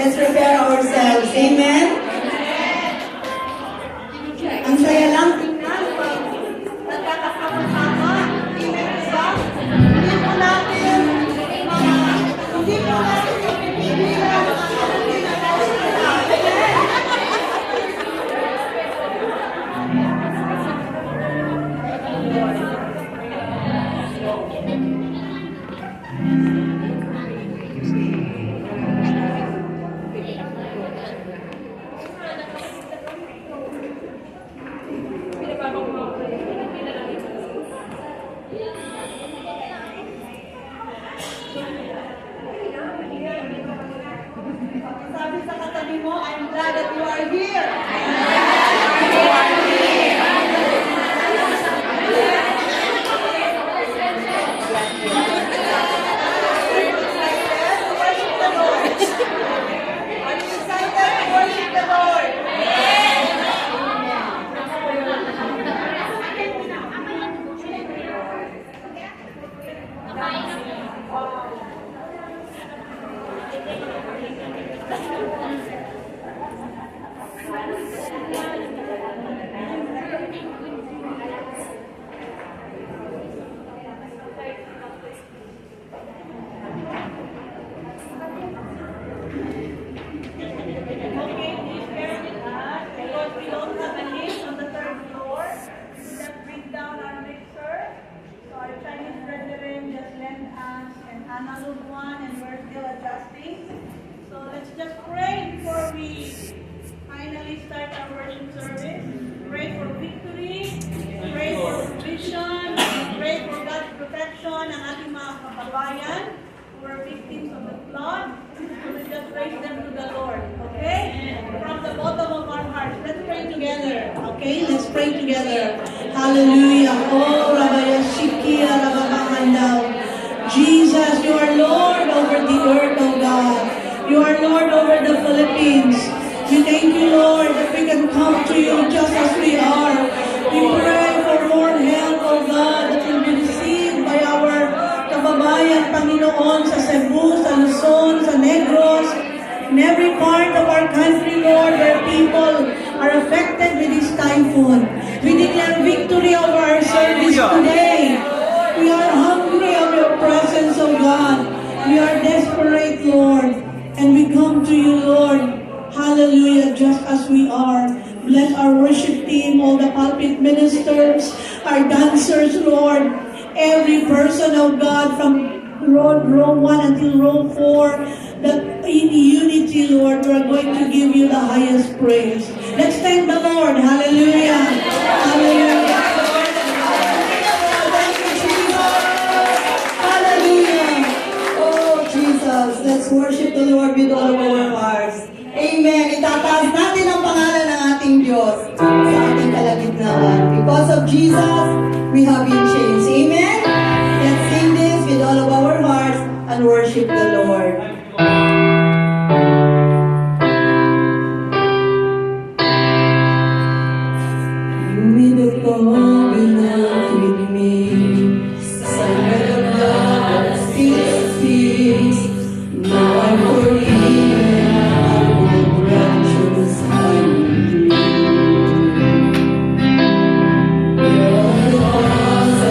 Let's prepare ourselves. Amen? Ang saya lang tingnan pag nagkakasama-sama. Amen, diba? Hindi po natin ipipigilan ang ating nagkakasama. Amen? Sabi sa katabi mo, I'm glad that you are here. Analog one, and we're still adjusting. So let's just pray before we finally start our worship service. Pray for victory, pray for provision, pray for God's protection ang ating mga kababayan who are victims of the flood. So let's just praise them to the Lord, okay? From the bottom of our hearts, let's pray together, okay? Let's pray together. Hallelujah. Oh, Rabaya Shikia, Rababakandao. Jesus, you are Lord over the earth, oh God. You are Lord over the Philippines. We thank you, Lord, that we can come to you just as we are. We pray for more help, oh God, that will be received by our kababayan, Panginoon, sa Cebu, sa Luzon, sa Negros, in every part of our country, Lord, where people are affected with this typhoon. We declare victory over our service today. We are hungry of your presence, O God. We are desperate, Lord. And we come to you, Lord. Hallelujah, just as we are. Bless our worship team, all the pulpit ministers, our dancers, Lord. Every person, O God, from row 1 until row 4, that in unity, Lord, we are going to give you the highest praise. Let's thank the Lord. Hallelujah. Hallelujah. Let's worship the Lord with all of our hearts. Amen. Itataas natin ang pangalan ng ating Diyos sa ating kalagitnaan. Because of Jesus, we have been changed. Amen? Let's sing this with all of our hearts and worship the Lord. You made the covenant with me. Sign of love that still speaks. Now I'm forgiven, I will righteous, I will do. All the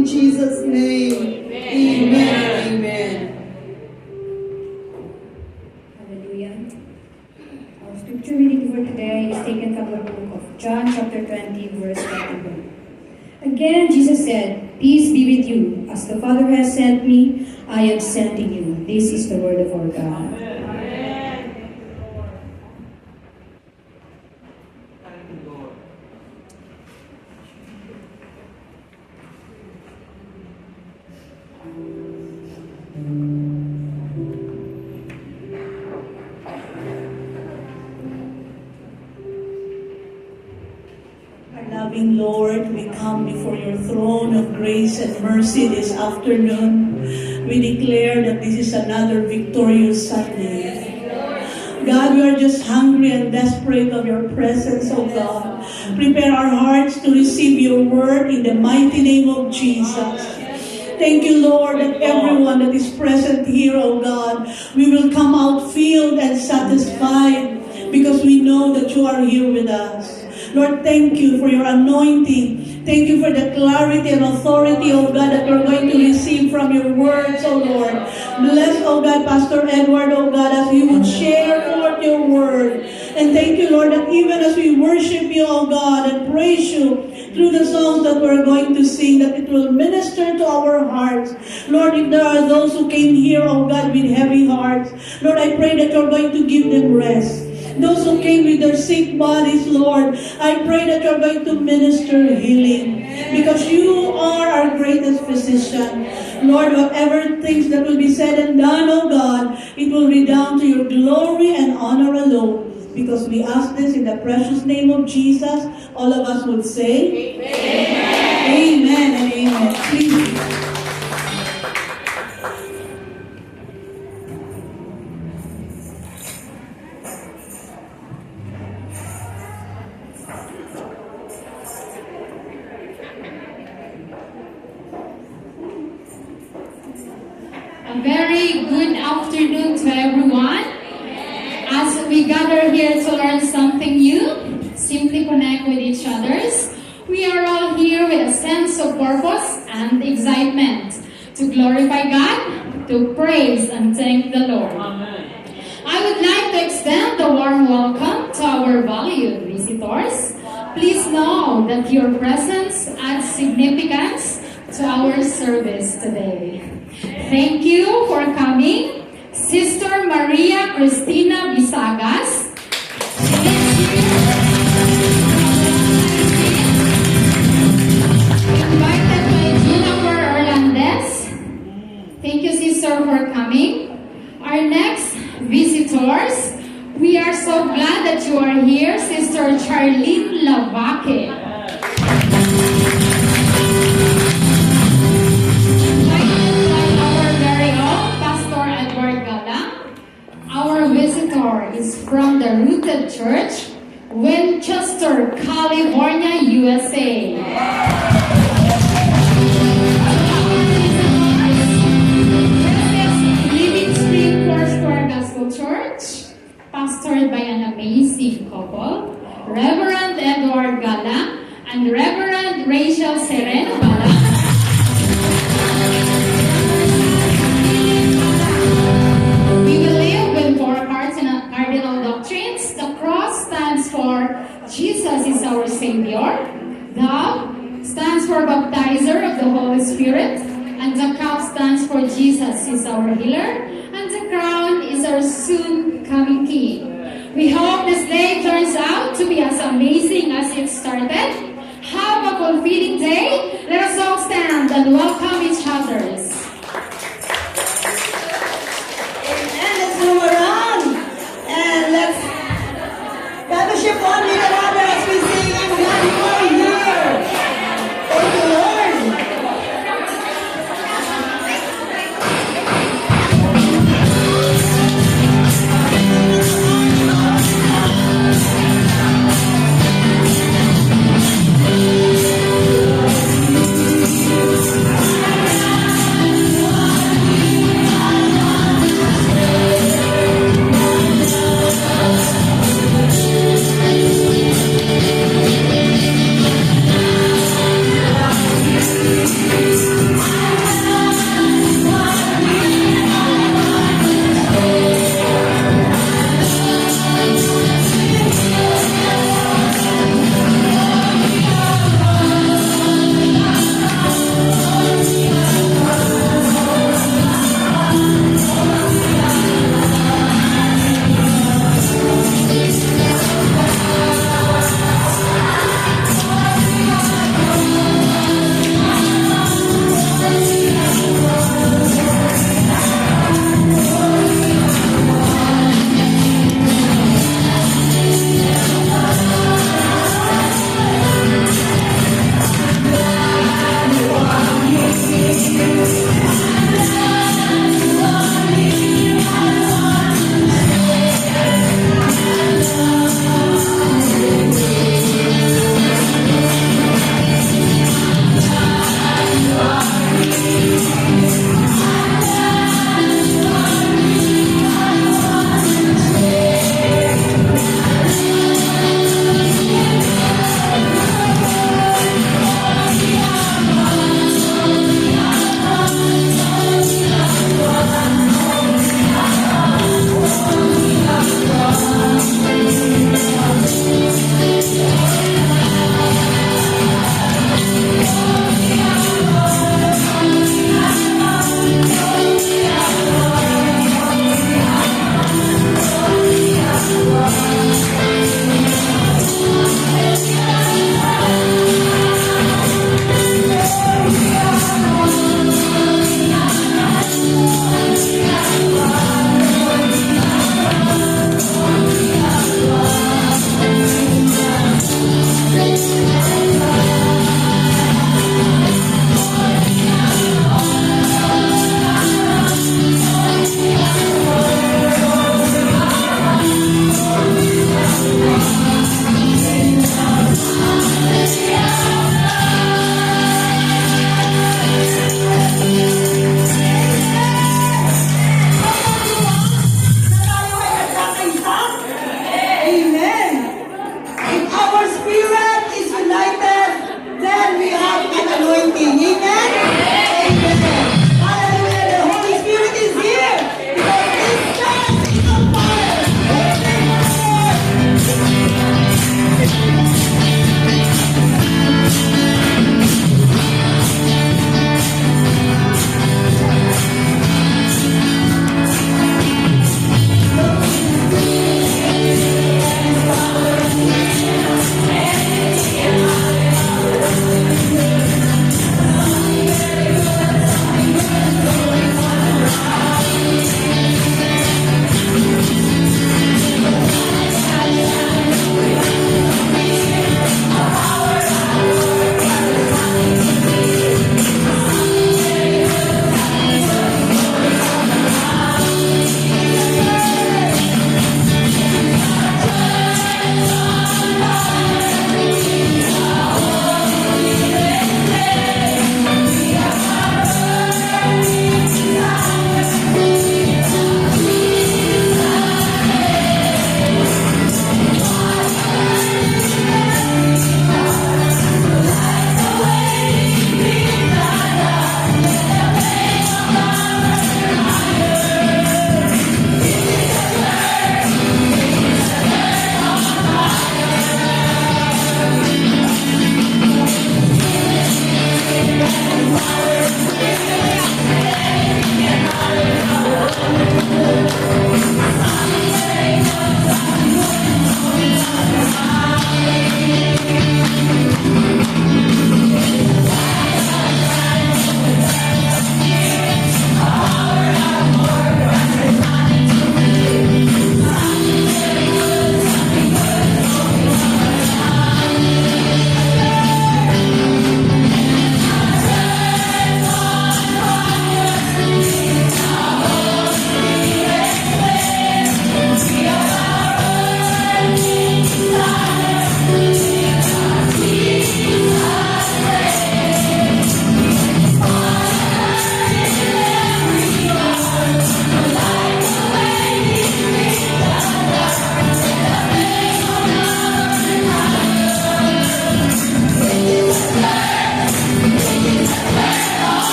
in Jesus' name. Amen. Amen. Hallelujah. Our scripture reading for today is taken from the book of John chapter 20, verse 21. Again, Jesus said, "Peace be with you. As the Father has sent me, I am sending you." This is the word of our God. Loving Lord, we come before your throne of grace and mercy this afternoon. We declare that this is another victorious Sunday. God, we are just hungry and desperate of your presence, oh God. Prepare our hearts to receive your word in the mighty name of Jesus. Thank you, Lord, that everyone that is present here, oh God, we will come out filled and satisfied because we know that you are here with us. Lord, thank you for your anointing. Thank you for the clarity and authority, oh God, that we're going to receive from your words, oh Lord. Bless, oh God, Pastor Edward, oh God, as he would share forth your word. And thank you, Lord, that even as we worship you, oh God, and praise you through the songs that we're going to sing, that it will minister to our hearts. Lord, if there are those who came here, oh God, with heavy hearts, Lord, I pray that you're going to give them rest. Those who came with their sick bodies, Lord, I pray that you're going to minister healing because you are our greatest physician. Lord, whatever things that will be said and done, oh God, it will redound to your glory and honor alone. Because we ask this in the precious name of Jesus, all of us would say, Amen. Amen and amen. Please. A very good afternoon to everyone. As we gather here to learn something new, simply connect with each others, we are all here with a sense of purpose and excitement to glorify God, to praise and thank the Lord. Amen. I would like to extend a warm welcome to our valued visitors. Please know that your presence adds significance to our service today. Thank you for coming, Sister Maria Cristina Bisagas. Invited by Jennifer Orlandez. Thank you, Sister, for coming. Our next visitors, we are so glad that you are here, Sister Charlene Lavaque. Our visitor is from the Rooted Church, Winchester, California, USA. Living Spring Foursquare Gospel Church, pastored by an amazing couple, Reverend Edward Gala and Reverend Rachel Sereno Gala. Cardinal doctrines. The cross stands for Jesus is our Savior. The stands for baptizer of the Holy Spirit. And the cup stands for Jesus is our healer. And the crown is our soon coming King. We hope this day turns out to be as amazing as it started. Have a fulfilling day. Let us all stand and welcome each other. Let's move around. And let's fellowship one with another as we sing, I'm glad you are here. Thank you, Lord.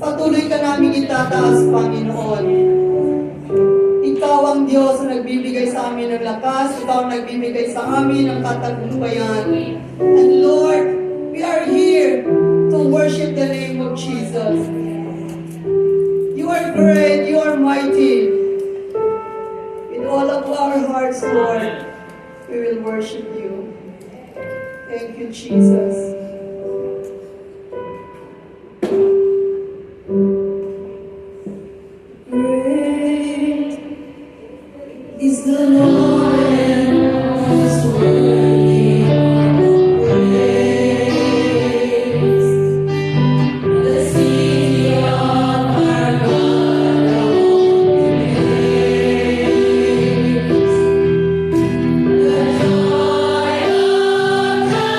Patuloy ka namin itataas, Panginoon. Ikaw ang Diyos na nagbibigay sa amin ng lakas. Ikaw ang nagbibigay sa amin ng katagumpayan. And Lord, we are here to worship the name of Jesus. You are great, you are mighty. In all of our hearts, Lord, we will worship you. Thank you, Jesus. Great is the Lord and most worthy of praise. The city of our God remains. The joy of the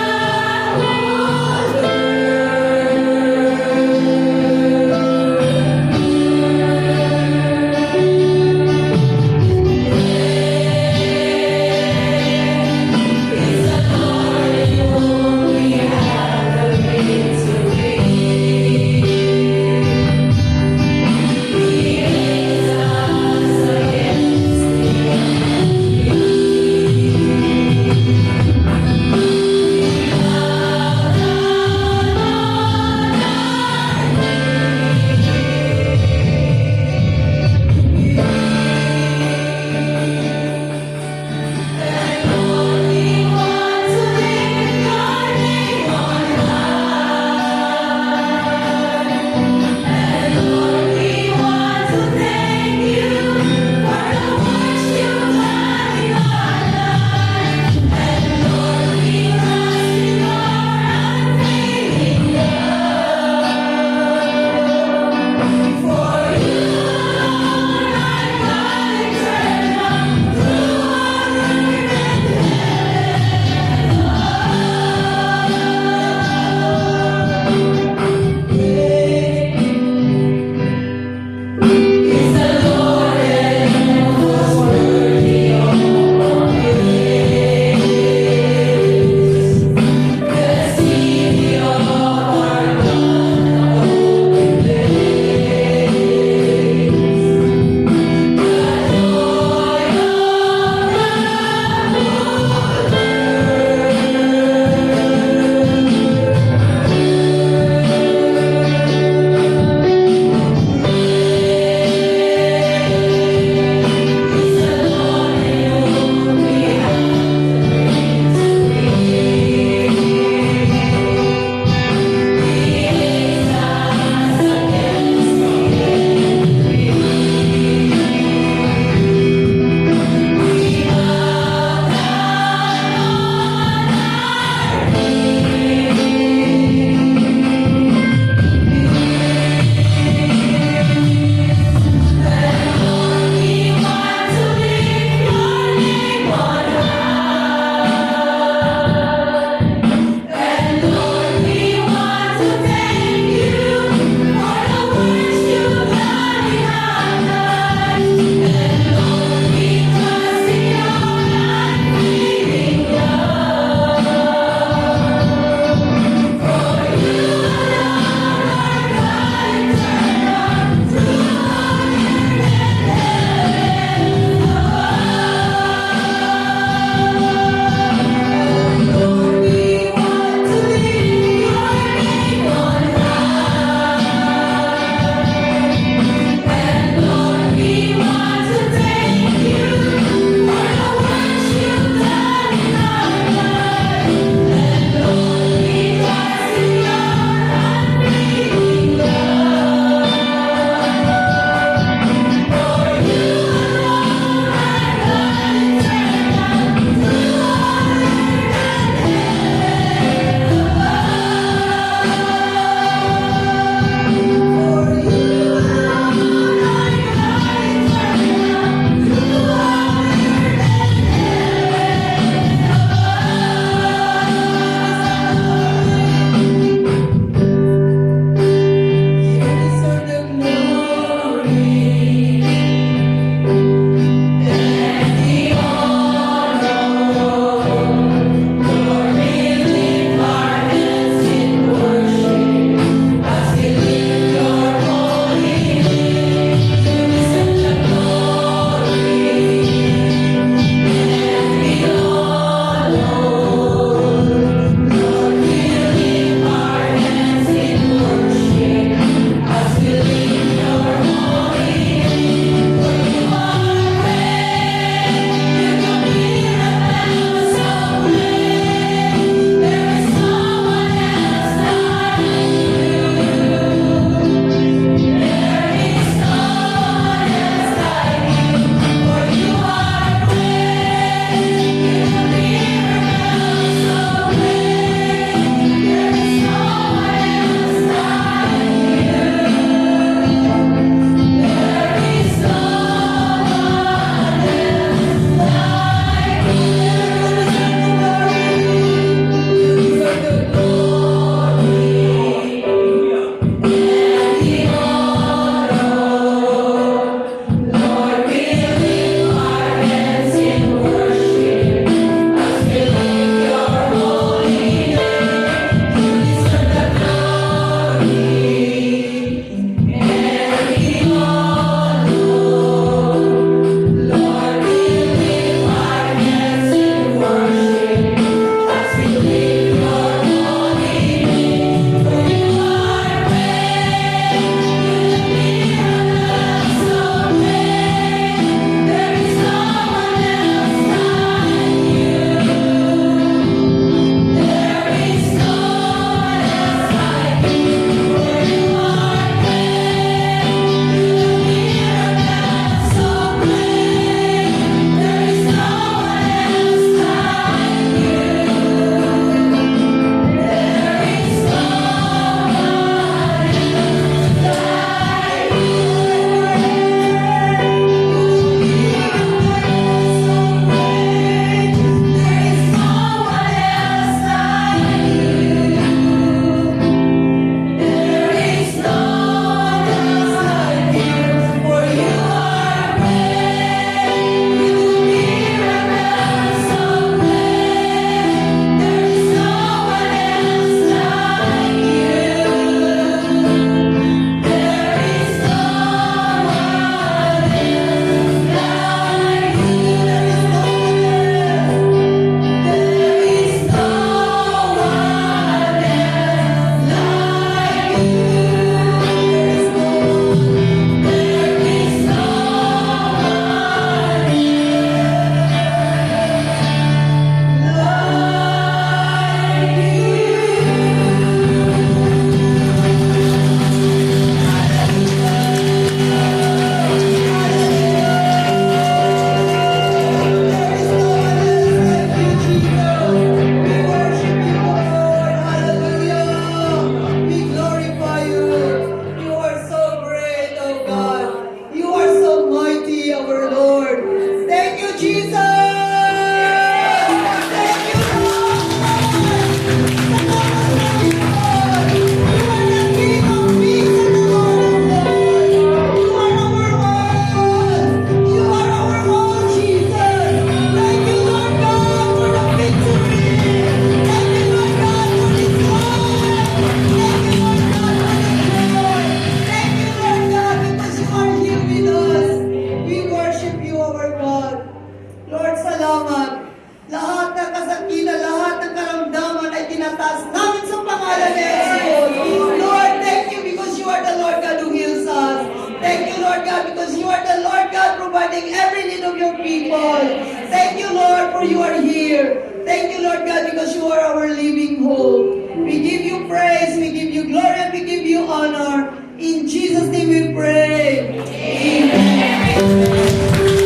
Lord God, because you are the Lord God providing every need of your people. Thank you, Lord, for you are here. Thank you, Lord God, because you are our living hope. We give you praise, we give you glory, and we give you honor. In Jesus' name we pray. Amen.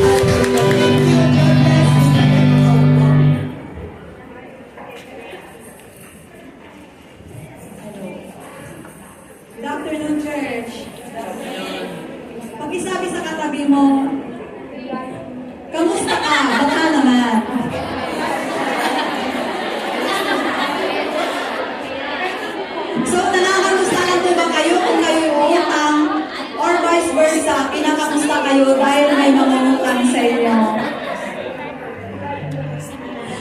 Hallelujah. Thank you. God bless you. Good afternoon, church. Pag-isabi sa katabi mo, kamusta ka? Baka naman. So, nanakamustahan po ba kayo kung kayo utang or vice versa, kinakamusta kayo dahil may mangungutang sa inyo?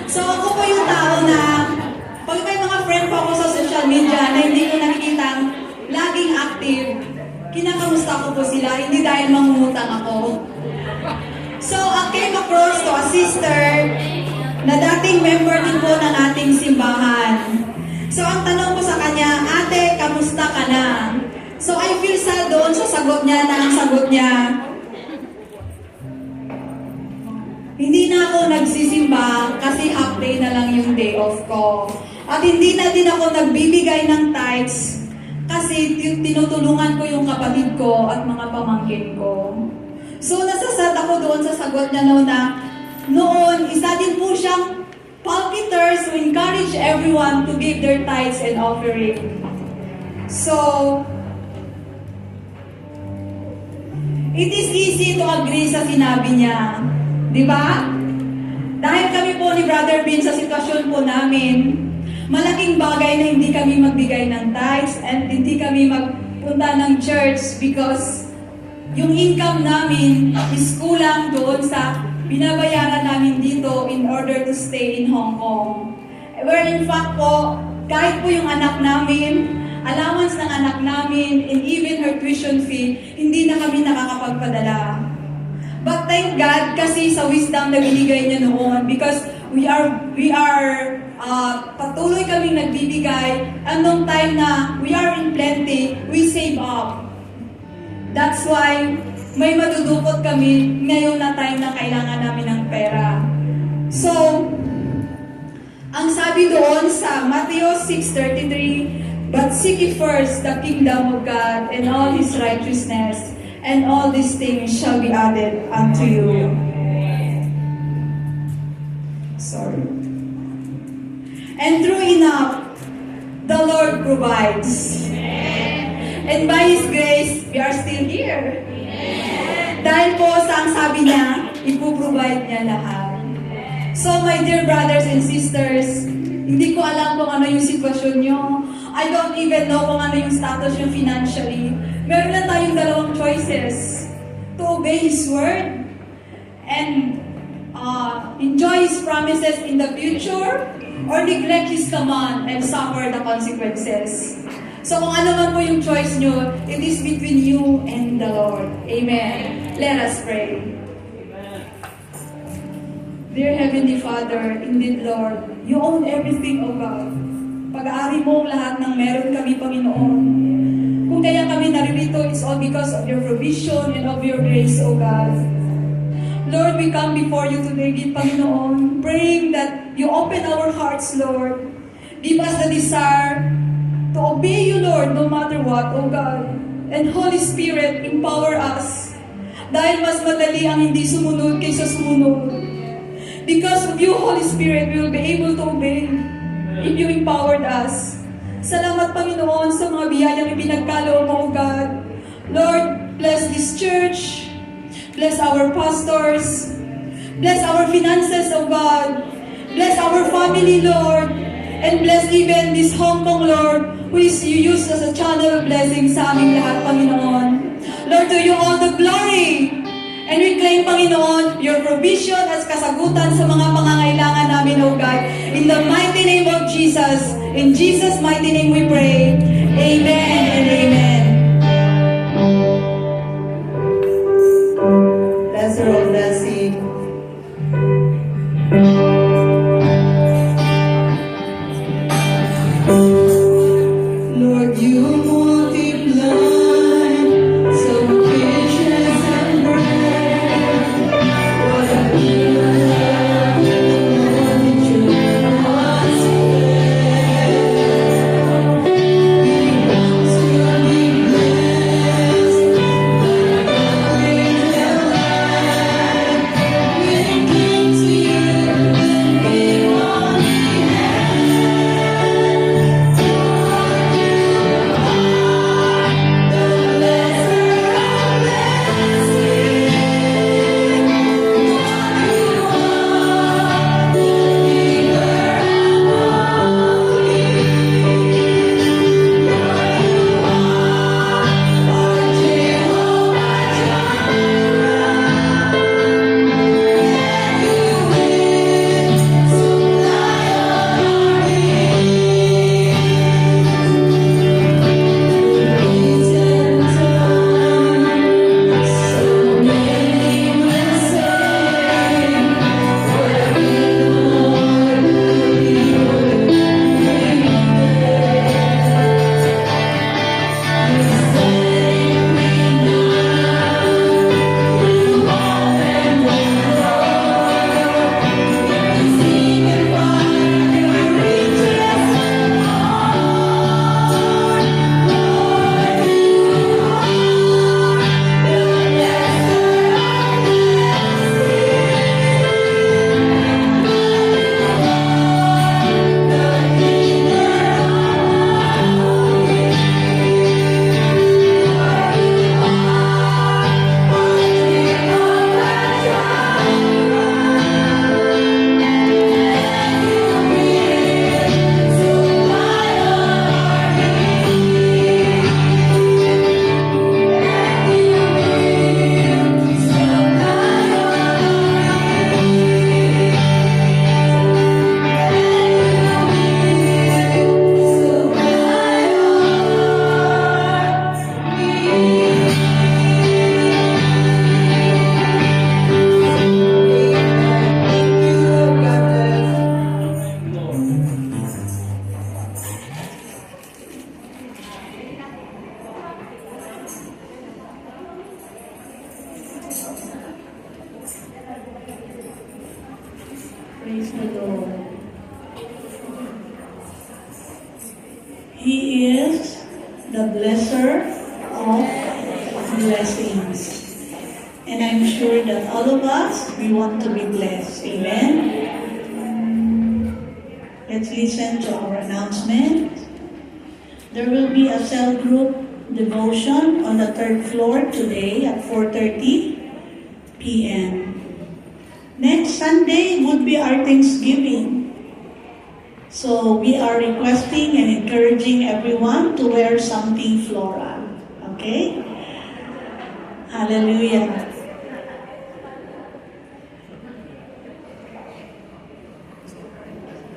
So, ako po yung tao na pag may mga friend po ako sa social media na hindi ko nakikitang laging active, kinakamusta ko po sila, hindi dahil mangungutang ako. So, I came across to a sister na dating member din po ng ating simbahan. So, ang tanong ko sa kanya, ate, kamusta ka na? So, I feel sad doon sa sagot niya na ang sagot niya, hindi na ako nagsisimba kasi half day na lang yung day off ko. At hindi na din ako nagbibigay ng tithes kasi tinutulungan ko yung kapatid ko at mga pamangkin ko. So, nasasad ako doon sa sagot niya na noon, isa din po siyang pulpiters to encourage everyone to give their tithes and offering. So, it is easy to agree sa sinabi niya. Di ba? Dahil kami po ni Brother Bin sa sitwasyon po namin, malaking bagay na hindi kami magbigay ng tithes and hindi kami magpunta ng church because yung income namin is kulang doon sa binabayaran namin dito in order to stay in Hong Kong. Where in fact po, kahit po yung anak namin, allowance ng anak namin, and even her tuition fee, hindi na kami nakakapagpadala. But thank God kasi sa wisdom na binigay niya noon because we are patuloy kaming nagbibigay and nung time na we are in plenty, we save up. That's why may madudukot kami ngayon na time na kailangan namin ng pera. So, ang sabi doon sa Matthew 6:33, but seek ye first the kingdom of God and all His righteousness, and all these things shall be added unto you. Sorry. And true enough, the Lord provides. And by His grace, we are still here. Dahil po sa ang sabi niya, ipoprovide niya lahat. So my dear brothers and sisters, hindi ko alam kung ano yung sitwasyon nyo. I don't even know kung ano yung status nyo financially. Meron lang tayong dalawang choices. To obey His word and enjoy His promises in the future or neglect His command and suffer the consequences. So kung ano man po yung choice nyo, it is between you and the Lord. Amen. Let us pray. Dear Heavenly Father, indeed Lord, you own everything, O God. Pag-aari mo lahat ng meron kami, Panginoon. Kung kaya kami naririto, it's all because of your provision and of your grace, O God. Lord, we come before you today, Panginoon, praying that you open our hearts, Lord. Give us the desire to obey you, Lord, no matter what, O God. And Holy Spirit, empower us. Dahil mas madali ang hindi sumunod kaysa sumunod. Because of you, Holy Spirit, we will be able to obey if you empowered us. Salamat, Panginoon, sa mga biyayang ipinagkaloob mo, O God. Lord, bless this church. Bless our pastors. Bless our finances, O God. Bless our family, Lord. And bless even this Hong Kong, Lord, who is you use as a channel of blessing sa aming lahat, Panginoon. Lord, to you all the glory. And we claim, Panginoon, your provision as kasagutan sa mga pangangailangan namin, O God. In the mighty name of Jesus, in Jesus' mighty name we pray. Amen and amen. Bless her, O blessing. Lord, you multiply so riches blesser of blessings. And I'm sure that all of us, we want to be blessed. Amen? Let's listen to our announcement. There will be a cell group devotion on the third floor today at 4:30 p.m. Next Sunday would be our Thanksgiving. So we are requesting and encouraging everyone to wear something floral. Okay? Hallelujah.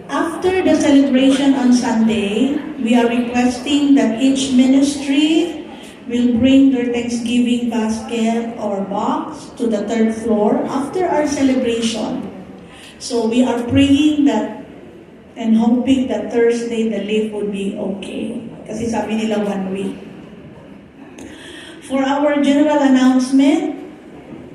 After the celebration on Sunday, we are requesting that each ministry will bring their Thanksgiving basket or box to the third floor after our celebration. So we are praying that and hoping that Thursday the lift would be okay. Kasi sabi nila 1 week. For our general announcement,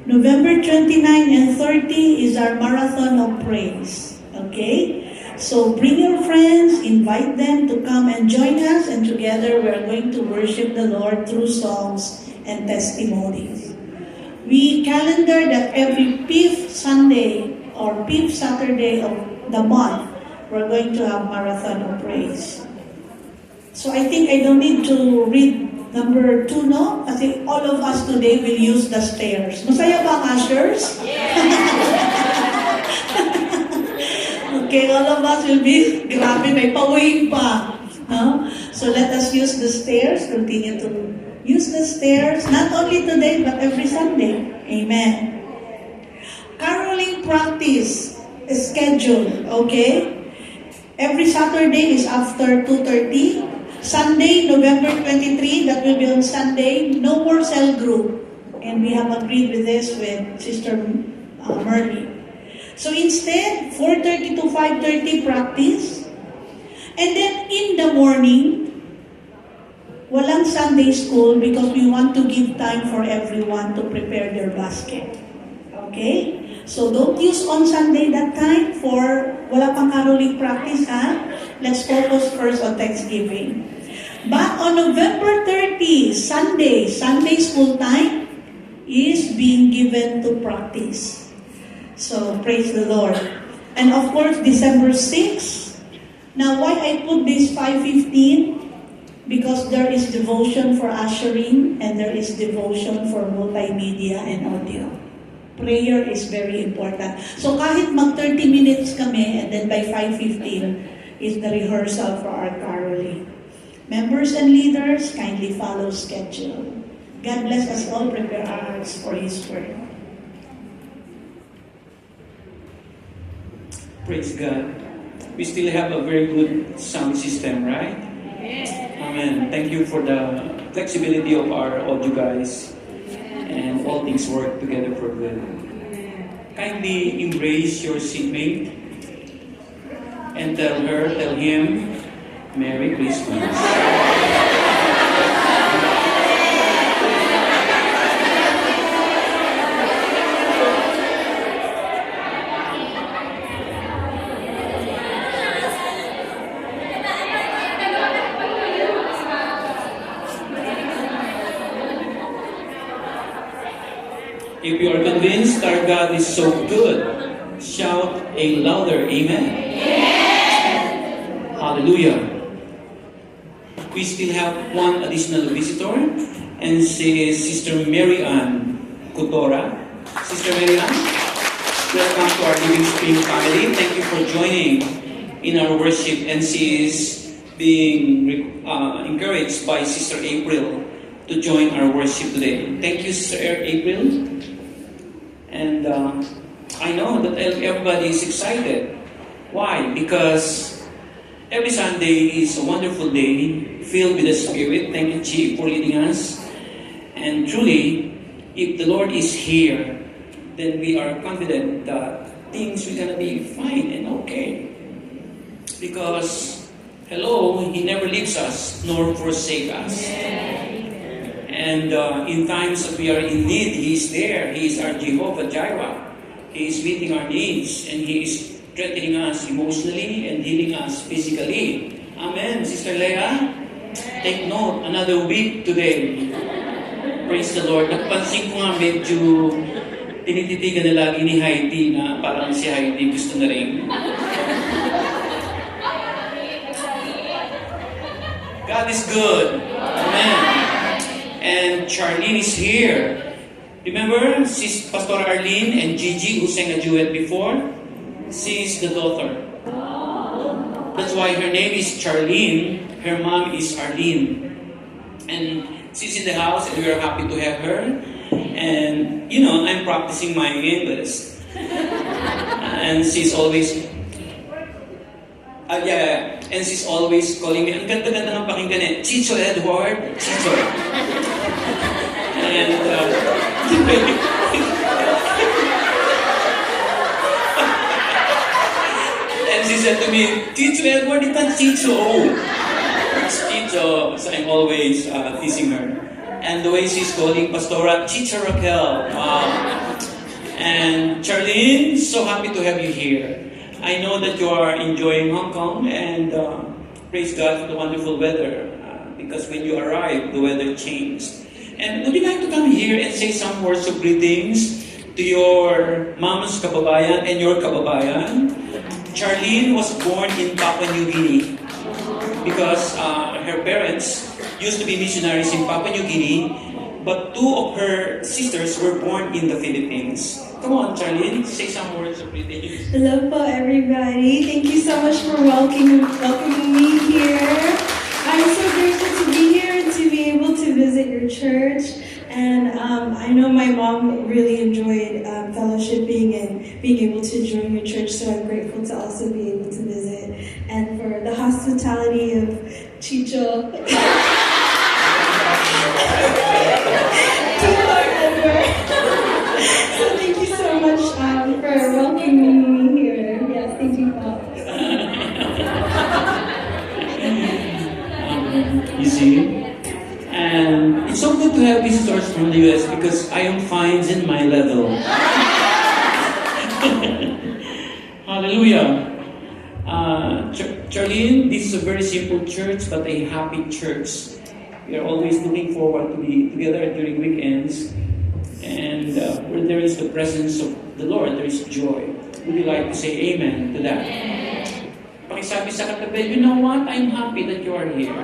November 29 and 30 is our Marathon of Praise. Okay? So bring your friends, invite them to come and join us, and together we are going to worship the Lord through songs and testimonies. We calendar that every 5th Sunday or 5th Saturday of the month, we're going to have Marathon of Praise. So I think I don't need to read number 2, no? Kasi all of us today will use the stairs. Masaya ba ang ushers? Okay, all of us will be, grabe, may pauwiin pa. No? So let us use the stairs, continue to use the stairs, not only today, but every Sunday. Amen. Caroling practice is scheduled, okay? Every Saturday is after 2:30. Sunday, November 23, that will be on Sunday, no more cell group. And we have agreed with this with Sister Merly. So instead, 4:30 to 5:30 practice. And then in the morning, walang Sunday school because we want to give time for everyone to prepare their basket. Okay? So don't use on Sunday that time for wala pang caroling practice, ha? Let's focus first on Thanksgiving. But on November 30, Sunday school time is being given to practice. So, praise the Lord. And of course, December 6. Now, why I put this 5:15? Because there is devotion for ushering and there is devotion for multimedia and audio. Prayer is very important. So, kahit mag 30 minutes kami and then by 5:15 is the rehearsal for our caroling. Members and leaders, kindly follow schedule. God bless us all. Prepare our hearts for His word. Praise God. We still have a very good sound system, right? Amen. Thank you for the flexibility of our audio guys. And all things work together for good. Kindly embrace your seatmate and tell him, Merry Christmas. If you are convinced our God is so good, shout a louder amen. Hallelujah. We still have one additional visitor, and she is Sister Mary Ann Kutora. Sister Mary Ann, welcome to our Living Spring family. Thank you for joining in our worship, and she is being encouraged by Sister April to join our worship today. Thank you, Sister April. And I know that everybody is excited. Why? Because every Sunday is a wonderful day filled with the Spirit. Thank you, Chief, for leading us. And truly, if the Lord is here, then we are confident that things are going to be fine and okay. Because, hello, He never leaves us nor forsake us. And in times that we are in need, He is there. He is our Jehovah Jireh. He is meeting our needs, and He is strengthening us emotionally and healing us physically. Amen, Sister Leah? Take note, another week today. Praise the Lord. Napansin ko nga medyo tinititigan na lagi ni Heidi na parang si Heidi gusto na rin. God is good. Amen. And Charlene is here. Remember, she's Pastor Arlene and Gigi who sang a duet before? She's the daughter. That's why her name is Charlene. Her mom is Arlene. And she's in the house and we are happy to have her. And, you know, I'm practicing my English. And she's always... And she's always calling me, ang ganda-ganda ng pakinggan eh, Chicho Edward, Chicho. And, and she said to me, Chicho Edward, it's not Chicho. It's Chicho. So I'm always teasing her. And the way she's calling Pastora, Chicho Raquel. Wow. And Charlene, so happy to have you here. I know that you are enjoying Hong Kong and praise God for the wonderful weather because when you arrived, the weather changed. And would you like to come here and say some words of greetings to your mom's kababayan and your kababayan? Charlene was born in Papua New Guinea because her parents used to be missionaries in Papua New Guinea, but two of her sisters were born in the Philippines. Come on, Charlene, say some words of greetings. Hello po, everybody. Thank you so much for welcoming me here. I'm so grateful to be here and to be able to visit your church. And I know my mom really enjoyed fellowshipping and being able to join your church, so I'm grateful to also be able to visit. And for the hospitality of Chicho. So thank you so much for welcoming me here. Yes, thank you, Bob. You see? And it's so good to have visitors from the US because I am finds in my level. Hallelujah. Charlene, this is a very simple church but a happy church. We are always looking forward to be together during weekends. And where there is the presence of the Lord, there is joy. Would you like to say amen to that? Pakisabi sa katabi, you know what? I'm happy that you are here.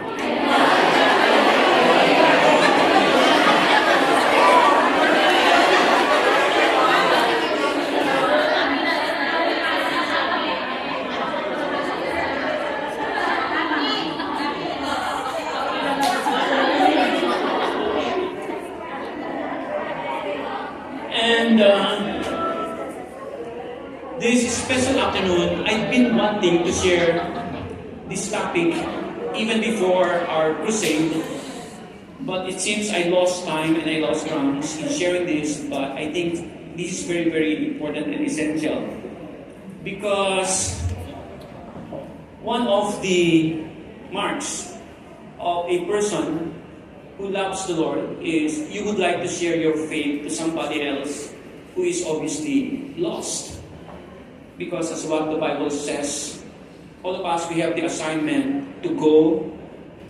And this special afternoon, I've been wanting to share this topic even before our crusade, but it seems I lost time and I lost grounds in sharing this, but I think this is very, very important and essential because one of the marks of a person who loves the Lord is you would like to share your faith to somebody else who is obviously lost. Because as what the Bible says, all of us, we have the assignment to go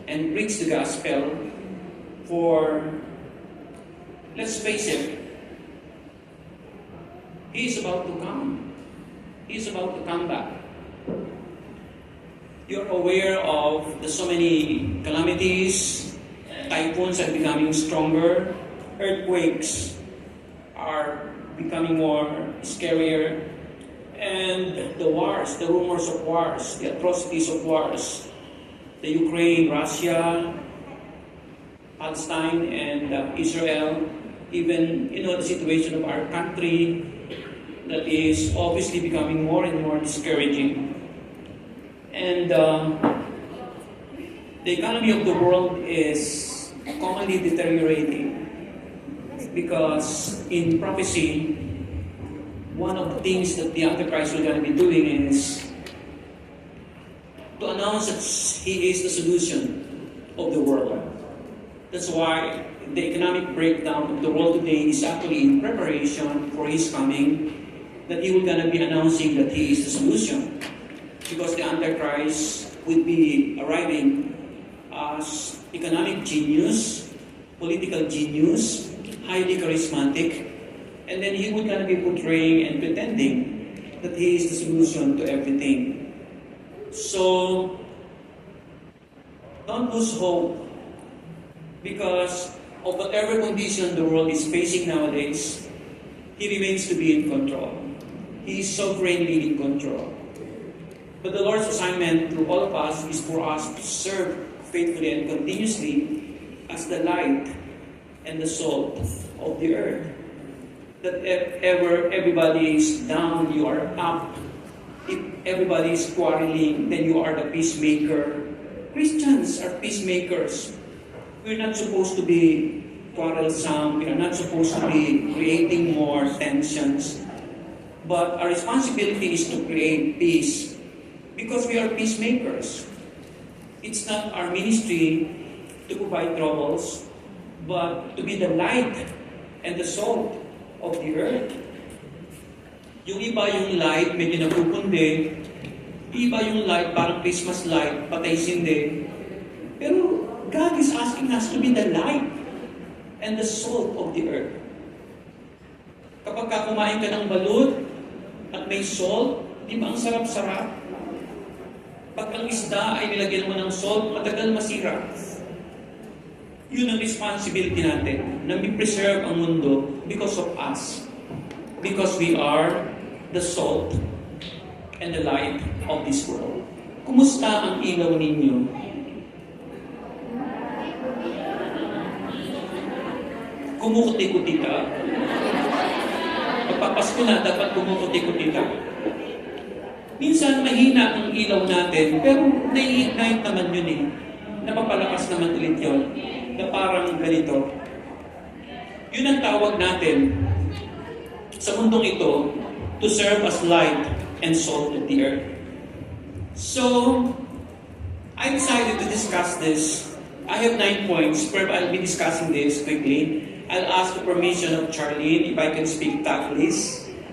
and preach the gospel for, let's face it, He is about to come. He is about to come back. You're aware of the so many calamities. Typhoons are becoming stronger. Earthquakes are becoming more scarier. And the wars, the rumors of wars, the atrocities of wars, the Ukraine, Russia, Palestine, and Israel, even, the situation of our country that is obviously becoming more and more discouraging. And the economy of the world is commonly deteriorating because in prophecy, one of the things that the Antichrist is going to be doing is to announce that he is the solution of the world. That's why the economic breakdown of the world today is actually in preparation for his coming, that he will going to be announcing that he is the solution. Because the Antichrist will be arriving as economic genius, political genius, highly charismatic, and then he would kind of be portraying and pretending that he is the solution to everything. So, don't lose hope because of whatever condition the world is facing nowadays, he remains to be in control. He is sovereignly in control. But the Lord's assignment to all of us is for us to serve faithfully and continuously as the light and the salt of the earth. That if ever everybody is down, you are up. If everybody is quarreling, then you are the peacemaker. Christians are peacemakers. We're not supposed to be quarrelsome. We are not supposed to be creating more tensions. But our responsibility is to create peace because we are peacemakers. It's not our ministry to provide troubles, but to be the light and the salt of the earth. Yung iba yung light, medyo napupundi. Iba yung light, parang Christmas light, patay sindi. Pero God is asking us to be the light and the salt of the earth. Kapag kumain ka ng balut at may salt, di ba ang sarap-sarap? Pag ang isda ay nilagyan mo ng salt, matagal masira. Yun ang responsibility natin, na preserve ang mundo because of us. Because we are the salt and the light of this world. Kumusta ang ilaw ninyo? Kumukuti-kuti ka? Pagpapasko na, dapat kumukuti-kuti ka. Minsan mahina ang ilaw natin, pero nai-ignite naman yun eh. Napapalakas naman ulit yun, na parang ganito. Yun ang tawag natin sa mundong ito, to serve as light and salt of the earth. So, I decided to discuss this. I have 9 points, but I'll be discussing this quickly. I'll ask the permission of Charlene if I can speak Tagalog.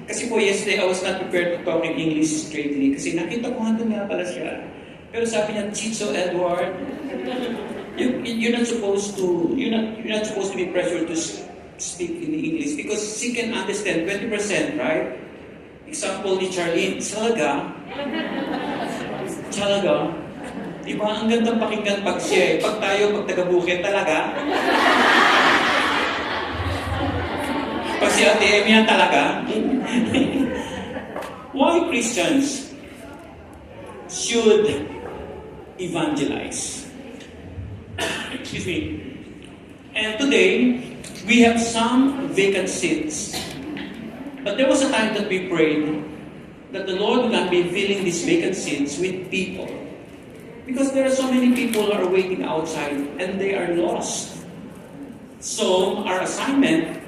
Kasi po yesterday, I was not prepared to talk in English straightly. Kasi nakita ko hanggang nga pala siya. Pero sabi niya, Chicho Edward, you're not supposed to be pressured to speak in English because she can understand 20%, right? Example ni Charlene, talaga, diba ang gandang pakinggan pag siya, pag tayo, pag taga-bukid, talaga. Pag si Ate Emi yan talaga. Why Christians should evangelize? Excuse me. And today, we have some vacant seats. But there was a time that we prayed that the Lord will not be filling these vacant seats with people. Because there are so many people who are waiting outside and they are lost. So, our assignment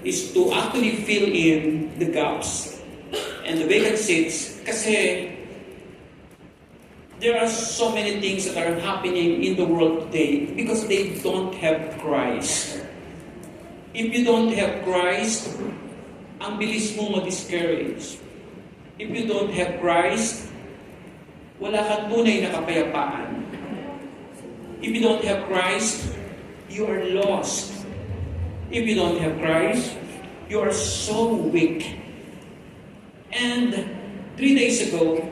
is to actually fill in the gaps and the vacant seats kasi there are so many things that are happening in the world today because they don't have Christ. If you don't have Christ, ang bilis mo ma-discourage. If you don't have Christ, wala kang tunay na kapayapaan. If you don't have Christ, you are lost. If you don't have Christ, you are so weak. And 3 days ago,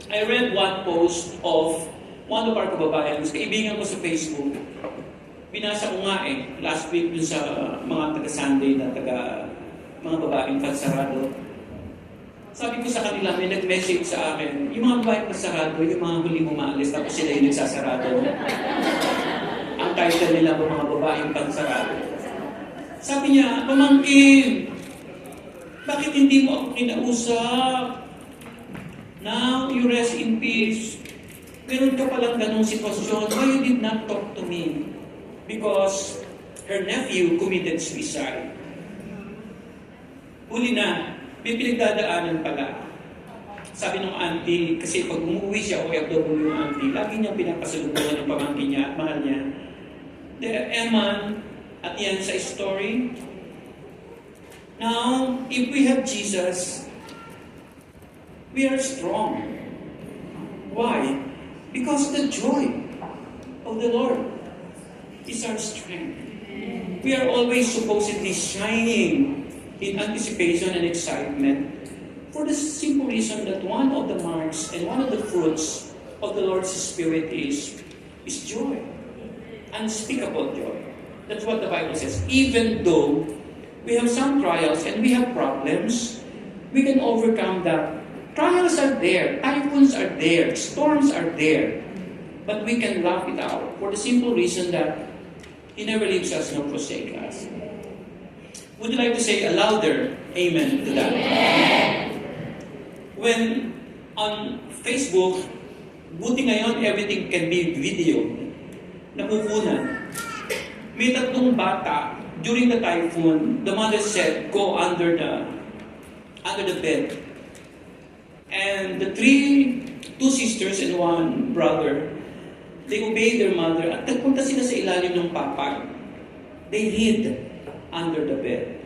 I read one post of one of our kababayan, kaibigan ko sa Facebook. Binasa ko nga last week dun sa mga taga-Sunday na mga babaeng pansarado. Sabi ko sa kanila, may nag-message sa akin, yung mga babaeng pansarado, yung mga huli umaalis, tapos sila yung nagsasarado. Ang title nila po, mga babaeng pansarado. Sabi niya, pamangkin, bakit hindi mo ako kinausap? Now, you rest in peace. Meron ka palang ganong sitwasyon. Why you did not talk to me? Because her nephew committed suicide. Huli na, may pinagdadaanan pala. Sabi ng auntie, kasi pag umuwi siya, OFW yung auntie, lagi niyang pinapasalubungan ng pamangkin niya at mahal niya. Eman, at yan sa story. Now, if we have Jesus, we are strong. Why? Because the joy of the Lord is our strength. We are always supposedly shining in anticipation and excitement for the simple reason that one of the marks and one of the fruits of the Lord's Spirit is joy. Unspeakable joy. That's what the Bible says. Even though we have some trials and we have problems, we can overcome that. Trials are there, typhoons are there, storms are there. But we can laugh it out for the simple reason that He never leaves us nor forsakes us. Would you like to say a louder amen to that? Amen. When on Facebook, buti ngayon everything can be video. Nakukunan. May tatlong bata, during the typhoon, the mother said, go under the bed. And the two sisters and one brother, they obeyed their mother at nagpunta sila sa ilalim ng papag. They hid under the bed.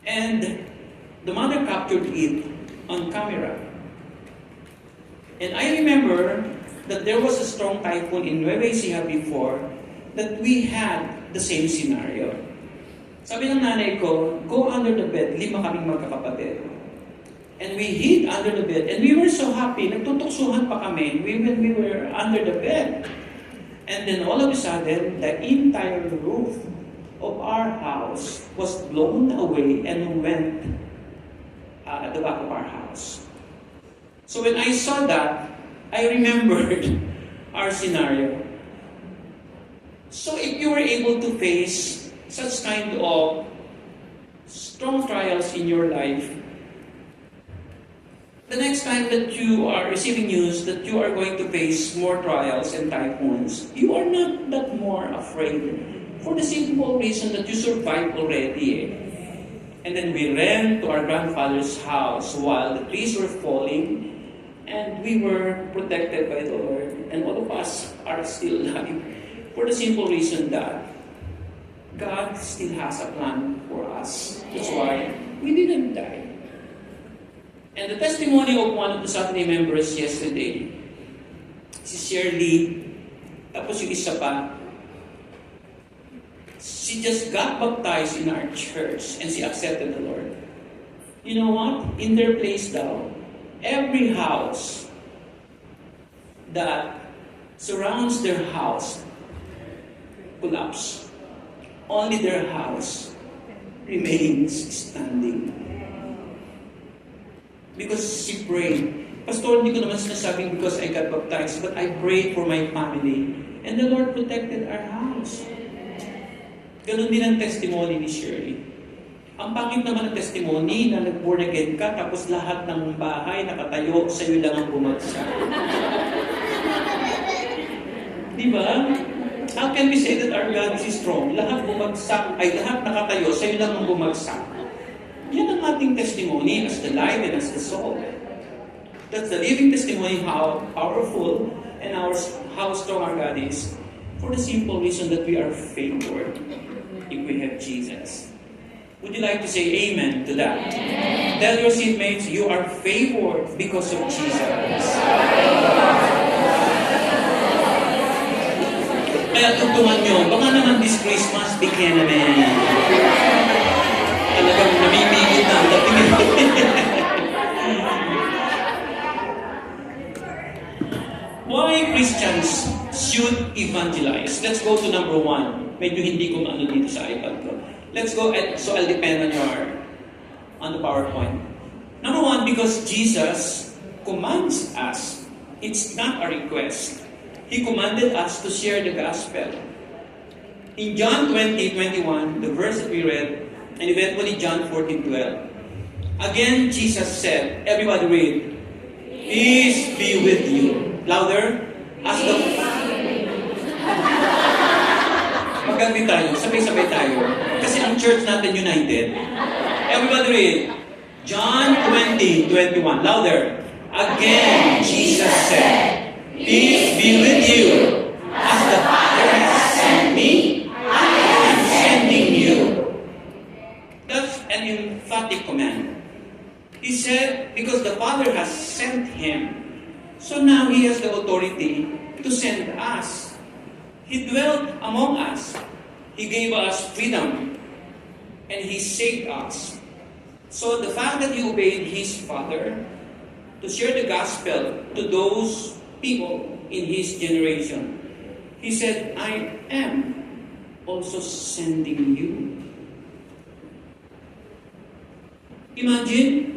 And the mother captured it on camera. And I remember that there was a strong typhoon in Nueva Ecija before that we had the same scenario. Sabi ng nanay ko, go under the bed, 5 kaming magkakapatid. And we hid under the bed. And we were so happy, nagtutuksuhan pa kami when we were under the bed. And then all of a sudden, the entire roof of our house was blown away and went at the back of our house. So when I saw that, I remembered our scenario. So if you were able to face such kind of strong trials in your life, the next time that you are receiving news that you are going to face more trials and typhoons, you are not that more afraid for the simple reason that you survived already. And then we ran to our grandfather's house while the trees were falling and we were protected by the Lord. And all of us are still alive for the simple reason that God still has a plan for us. That's why we didn't die. And the testimony of one of the Saturday members yesterday, si Shirley, tapos yung isa pa, she just got baptized in our church and she accepted the Lord. You know what? In their place now, every house that surrounds their house collapsed. Only their house remains standing. Because she prayed. Pastor, hindi ko naman sinasabing because I got baptized, but I prayed for my family. And the Lord protected our house. Ganon din ang testimony ni Shirley. Ang pangit naman ng testimony na nag-born again ka, tapos lahat ng bahay nakatayo, sa'yo lang ang bumagsak. Di ba? How can we say that our God is strong? Lahat bumagsak, ay lahat nakatayo, sa'yo lang ang bumagsak. Yan ang ating testimony as the light and as the salt. That's the living testimony how powerful and how strong our God is for the simple reason that we are favored if we have Jesus. Would you like to say amen to that? Amen. Tell your seatmates, you are favored because of Jesus. Kaya tugtungan nyo, baka naman this Christmas, bigyan namin. Talagang namimigit na ang dating. Why Christians should evangelize? Let's go to number 1. Medyo hindi ko maano dito sa iPad ko. Let's go, so I'll depend on the PowerPoint. Number 1, because Jesus commands us. It's not a request. He commanded us to share the gospel. In John 20:21, the verse that we read, and eventually John 14:12. Again, Jesus said, everybody read, peace be with you. Louder. As the... Maganda tayo. Sabay-sabay tayo. Kasi ang church natin united. Everybody read. John 20:21. Louder. Again, Jesus said, peace be with you. As the Father has sent me, I am sending you. That's an emphatic command. He said, because the Father has sent him, so now He has the authority to send us. He dwelt among us. He gave us freedom. And He saved us. So the fact that He obeyed His Father to share the gospel to those people in His generation, He said, I am also sending you. Imagine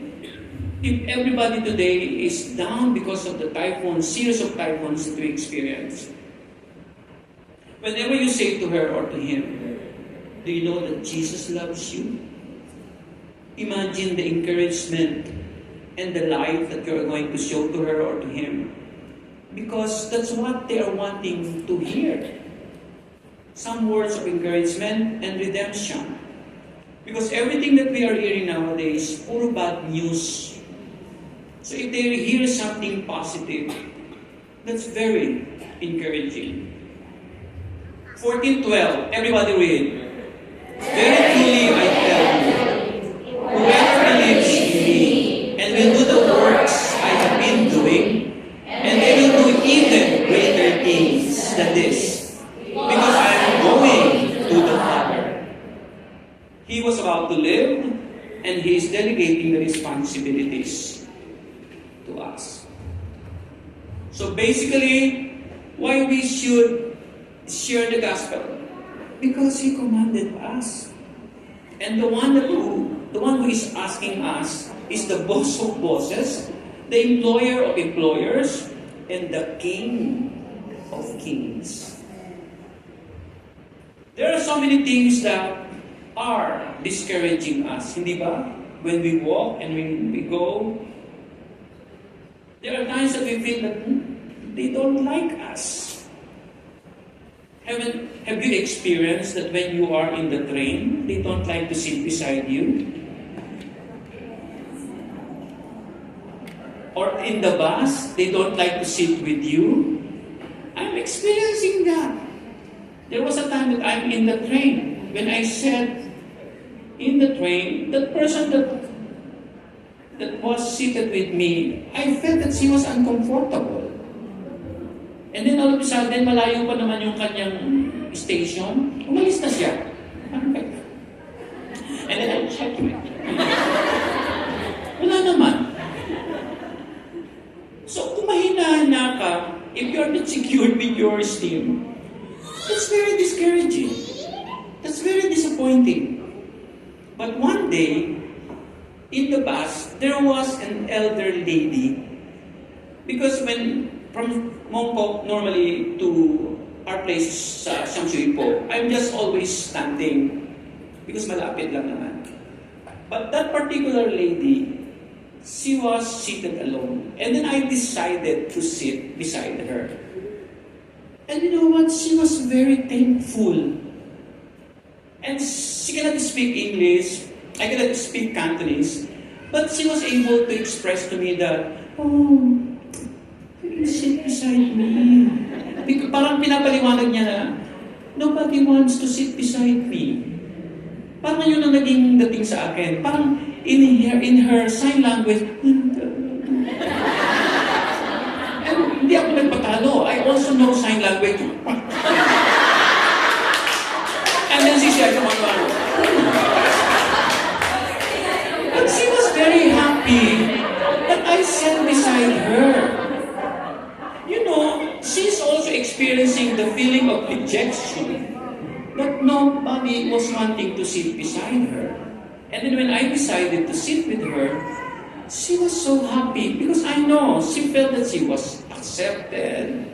if everybody today is down because of the typhoon, series of typhoons that we experience. Whenever you say to her or to him, do you know that Jesus loves you? Imagine the encouragement and the life that you are going to show to her or to him. Because that's what they are wanting to hear. Some words of encouragement and redemption. Because everything that we are hearing nowadays, puro bad news. So if they hear something positive, that's very encouraging. 14:12, everybody read. Very truly I tell you, whoever believes in me and will do the works I have been doing, and they will do even greater things than this, because I am going to the Father. He was about to live, and He is delegating the responsibilities to us. So basically, why we should share the gospel? Because He commanded us. And the one who is asking us is the boss of bosses, the employer of employers, and the King of kings. There are so many things that are discouraging us, hindi ba? When we walk and when we go, there are times that we feel that they don't like us. Have you experienced that when you are in the train, they don't like to sit beside you? Or in the bus, they don't like to sit with you? I'm experiencing that. There was a time that I'm in the train. When I said in the train, that person that was seated with me, I felt that she was uncomfortable. And then all of a sudden, malayo pa naman yung kanyang station, umalis na siya. And then I checked it. Wala naman. So kung mahina-hina ka, if you're not secured with your esteem, that's very discouraging. That's very disappointing. But one day, in the bus, there was an elder lady. Because from Mongkok normally to our place sa Siamsui po, I'm just always standing because malapit lang naman. But that particular lady, she was seated alone. And then I decided to sit beside her. And you know what? She was very thankful. And she cannot speak English. I cannot speak Cantonese. But she was able to express to me that, oh, you can sit beside me. Parang pinapaliwanag niya na, nobody wants to sit beside me. Parang yun ang naging dating sa akin. Parang in her sign language, and hindi ako nagpatalo. I also know sign language. And then she said, come on. But she was very happy that I sat beside her. You know, she's also experiencing the feeling of rejection. That nobody was wanting to sit beside her. And then when I decided to sit with her, she was so happy because I know she felt that she was accepted,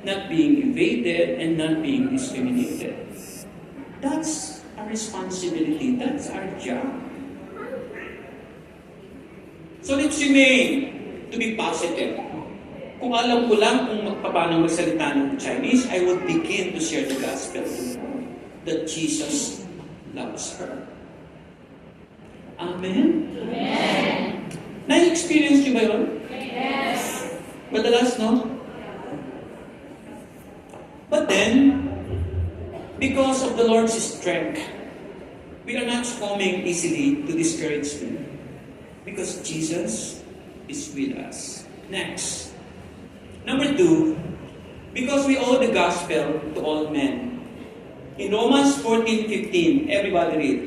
not being evaded, and not being discriminated. That's our responsibility. That's our job. So let's remain to be positive. Kung alam ko lang kung paano magsalita ng Chinese, I would begin to share the gospel to her, that Jesus loves her. Amen? Amen. Na-experience niyo ba yun? Yes. Madalas, no? But then, because of the Lord's strength, we are not succumbing easily to discouragement. Because Jesus is with us. Next. Number 2, Because we owe the gospel to all men. In Romans 14:15, everybody read.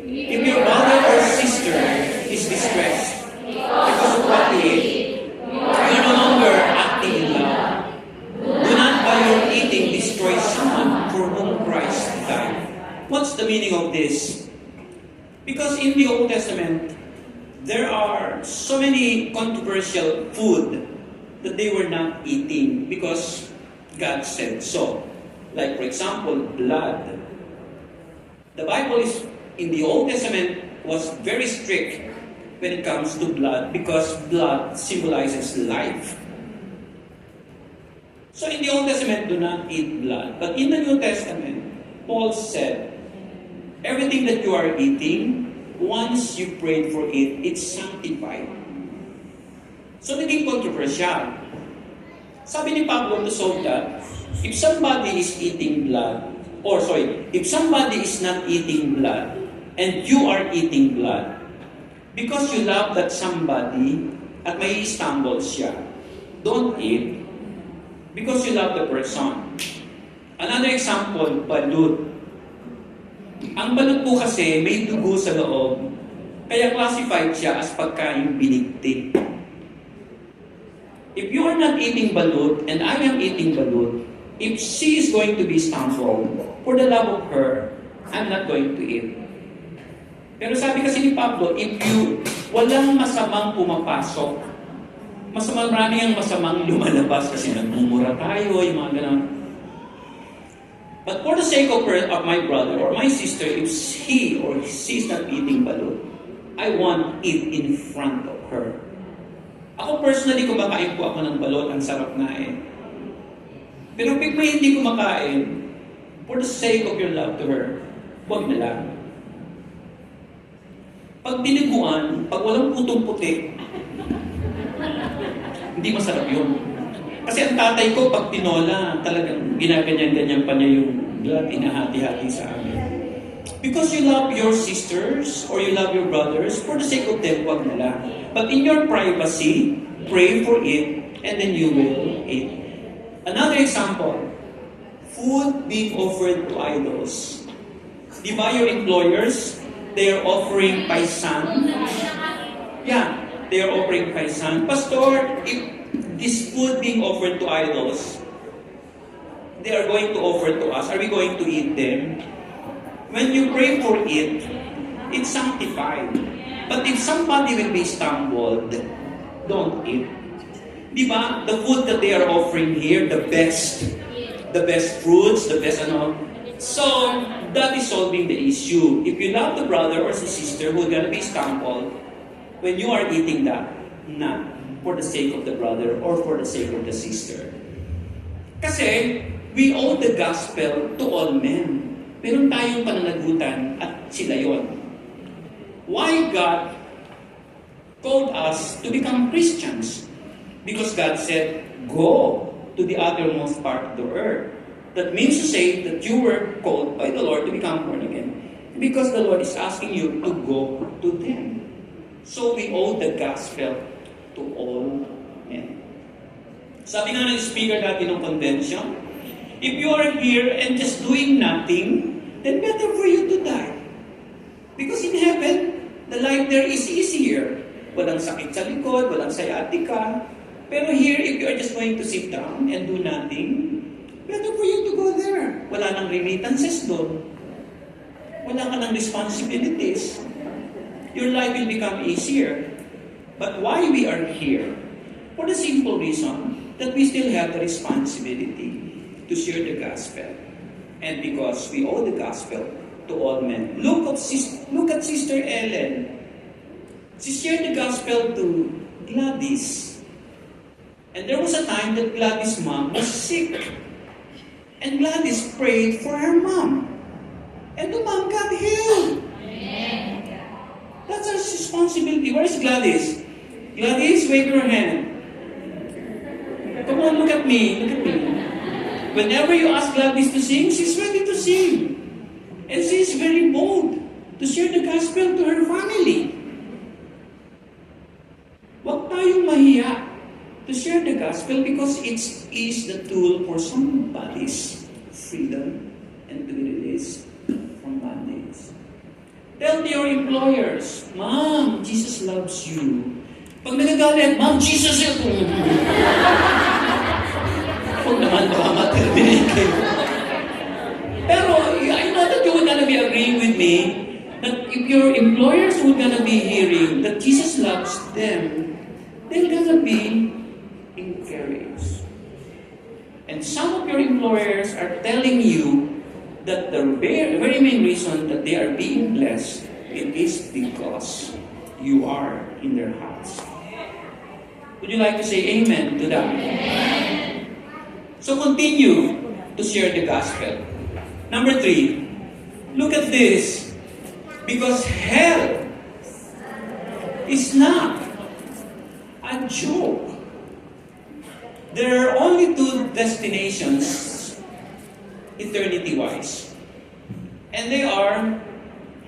If your brother or sister is distressed because of what he ate, you are no longer acting in love. Do not by your eating destroy someone for whom Christ died. What's the meaning of this? Because in the Old Testament, there are so many controversial food that they were not eating because God said so. Like for example, blood. The Bible is in the Old Testament was very strict when it comes to blood because blood symbolizes life. So in the Old Testament, do not eat blood. But in the New Testament, Paul said, everything that you are eating, once you prayed for it, it's sanctified. So naging controversial. Sabi ni Pablo to solve that, if somebody is eating blood, if somebody is not eating blood, and you are eating blood, because you love that somebody, at may stumble siya, don't eat, because you love the person. Another example, balut. Ang balut po kasi may dugo sa loob, kaya classified siya as pagkain binigti. If you are not eating balut and I am eating balut, if she is going to be stumbled, for the love of her, I'm not going to eat. Pero sabi kasi ni Pablo, walang masamang pumapasok, marami ang masamang lumalabas kasi nagmumura tayo, yung mga ganun. But for the sake of my brother or my sister, if he or she is not eating balut, I want it in front of her. Ako personally, kumakain po ako ng balot, ang sarap na eh. Pero pag may hindi kumakain, for the sake of your love to her, huwag na lang. Pag diniguan, pag walang putong puti, hindi masarap yun. Kasi ang tatay ko, pag tinola, talagang ginaganyan-ganyan pa niya yung blood, inahati-hati sa amin. Because you love your sisters or you love your brothers, for the sake of them, huwag na lang. But in your privacy, pray for it, and then you will eat. Another example, food being offered to idols. Di ba your employers, they are offering paisan? Yeah, they are offering paisan. Pastor, if this food being offered to idols, they are going to offer to us, are we going to eat them? When you pray for it, it's sanctified. But if somebody will be stumbled, don't eat. Di ba? The food that they are offering here, the best fruits, the best ano. So, that is solving the issue. If you love the brother or the sister who is going to be stumbled, when you are eating that, not for the sake of the brother or for the sake of the sister. Kasi, we owe the gospel to all men. Meron tayong pananagutan at sila yon. Why God called us to become Christians? Because God said, go to the uttermost part of the earth. That means to say that you were called by the Lord to become born again. Because the Lord is asking you to go to them. So we owe the gospel to all men. Sabi nga ng speaker dati ng convention, if you are here and just doing nothing, then better for you to die. Because in heaven, the life there is easier. Walang sakit sa likod, walang sciatica. Pero here, if you are just going to sit down and do nothing, better for you to go there. Wala nang remittances doon. Wala ka nang responsibilities. Your life will become easier. But why we are here? For the simple reason that we still have the responsibility to share the gospel. And because we owe the gospel to all men. Look at Sister Ellen. She shared the gospel to Gladys. And there was a time that Gladys' mom was sick. And Gladys prayed for her mom. And the mom got healed. That's our responsibility. Where is Gladys? Gladys, wave your hand. Come on, look at me. Look at me. Whenever you ask Gladys to sing, she's ready to sing. And she's very bold to share the gospel to her family. Huwag tayong mahiya to share share the gospel because it is the tool for somebody's freedom and to be released from bondage. Tell your employers, Ma'am, Jesus loves you. Pag nagagalit, Ma'am, Jesus is... Huwag naman baka materminate kayo. Pero I know that you would gonna be agreeing with me that if your employers would gonna be hearing that Jesus loves them, they're gonna be encouraged. And some of your employers are telling you that the very main reason that they are being blessed, it is because you are in their house. Would you like to say amen to that? Amen. So continue to share the gospel. Number 3, look at this. Because hell is not a joke. There are only 2 destinations, eternity-wise. And they are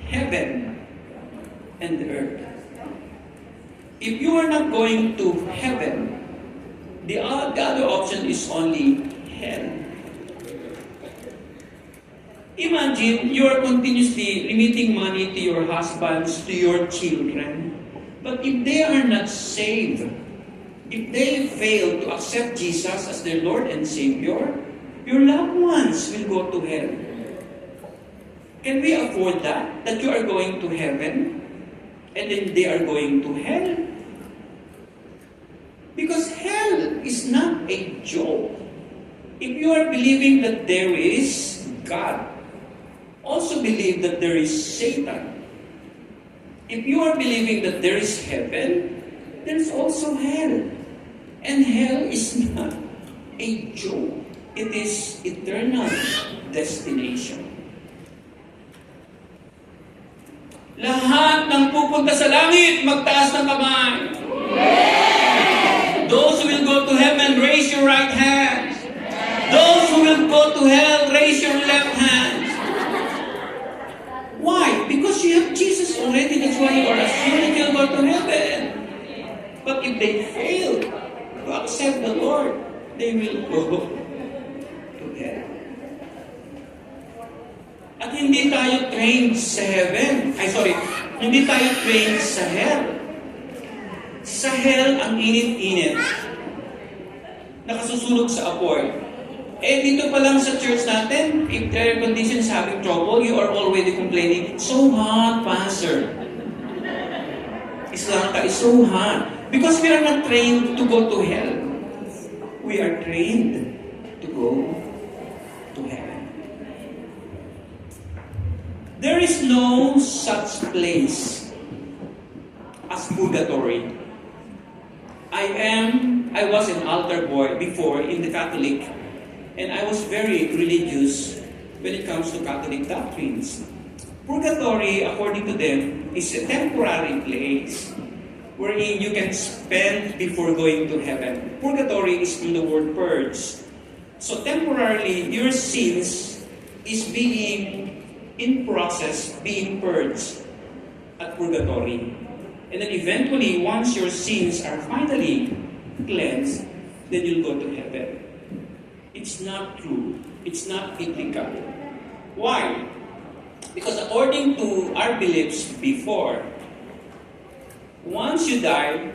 heaven and earth. If you are not going to heaven, the other option is only hell. Imagine you are continuously remitting money to your husbands, to your children. But if they are not saved, if they fail to accept Jesus as their Lord and Savior, your loved ones will go to hell. Can we afford that? That you are going to heaven and then they are going to hell? Because hell is not a joke. If you are believing that there is God, also believe that there is Satan. If you are believing that there is heaven, there is also hell. And hell is not a joke. It is eternal destination. Lahat ng pupunta sa langit, magtaas ng kamay. Those who will go to heaven, raise your right hand. Those who will go to hell, raise your left hand. Why? Because you have Jesus already. That's why you are assured you'll go to heaven. But if they fail to accept the Lord, they will go to hell. At hindi tayo trained sa heaven. Hindi tayo trained sa hell. Sa hell, ang init-init. Nakasusulog sa apoy. Dito pa lang sa church natin, if air condition is having trouble, you are already complaining, so hot, Pastor. Islanka is so hot. Because we are not trained to go to hell. We are trained to go to heaven. There is no such place as purgatory. I was an altar boy before in the Catholic, and I was very religious when it comes to Catholic doctrines. Purgatory, according to them, is a temporary place wherein you can spend before going to heaven. Purgatory is from the word purge. So temporarily, your sins is being in process, being purged at purgatory. And then eventually, once your sins are finally cleansed, then you'll go to heaven. It's not true. It's not biblical. Why? Because according to our beliefs before, once you die,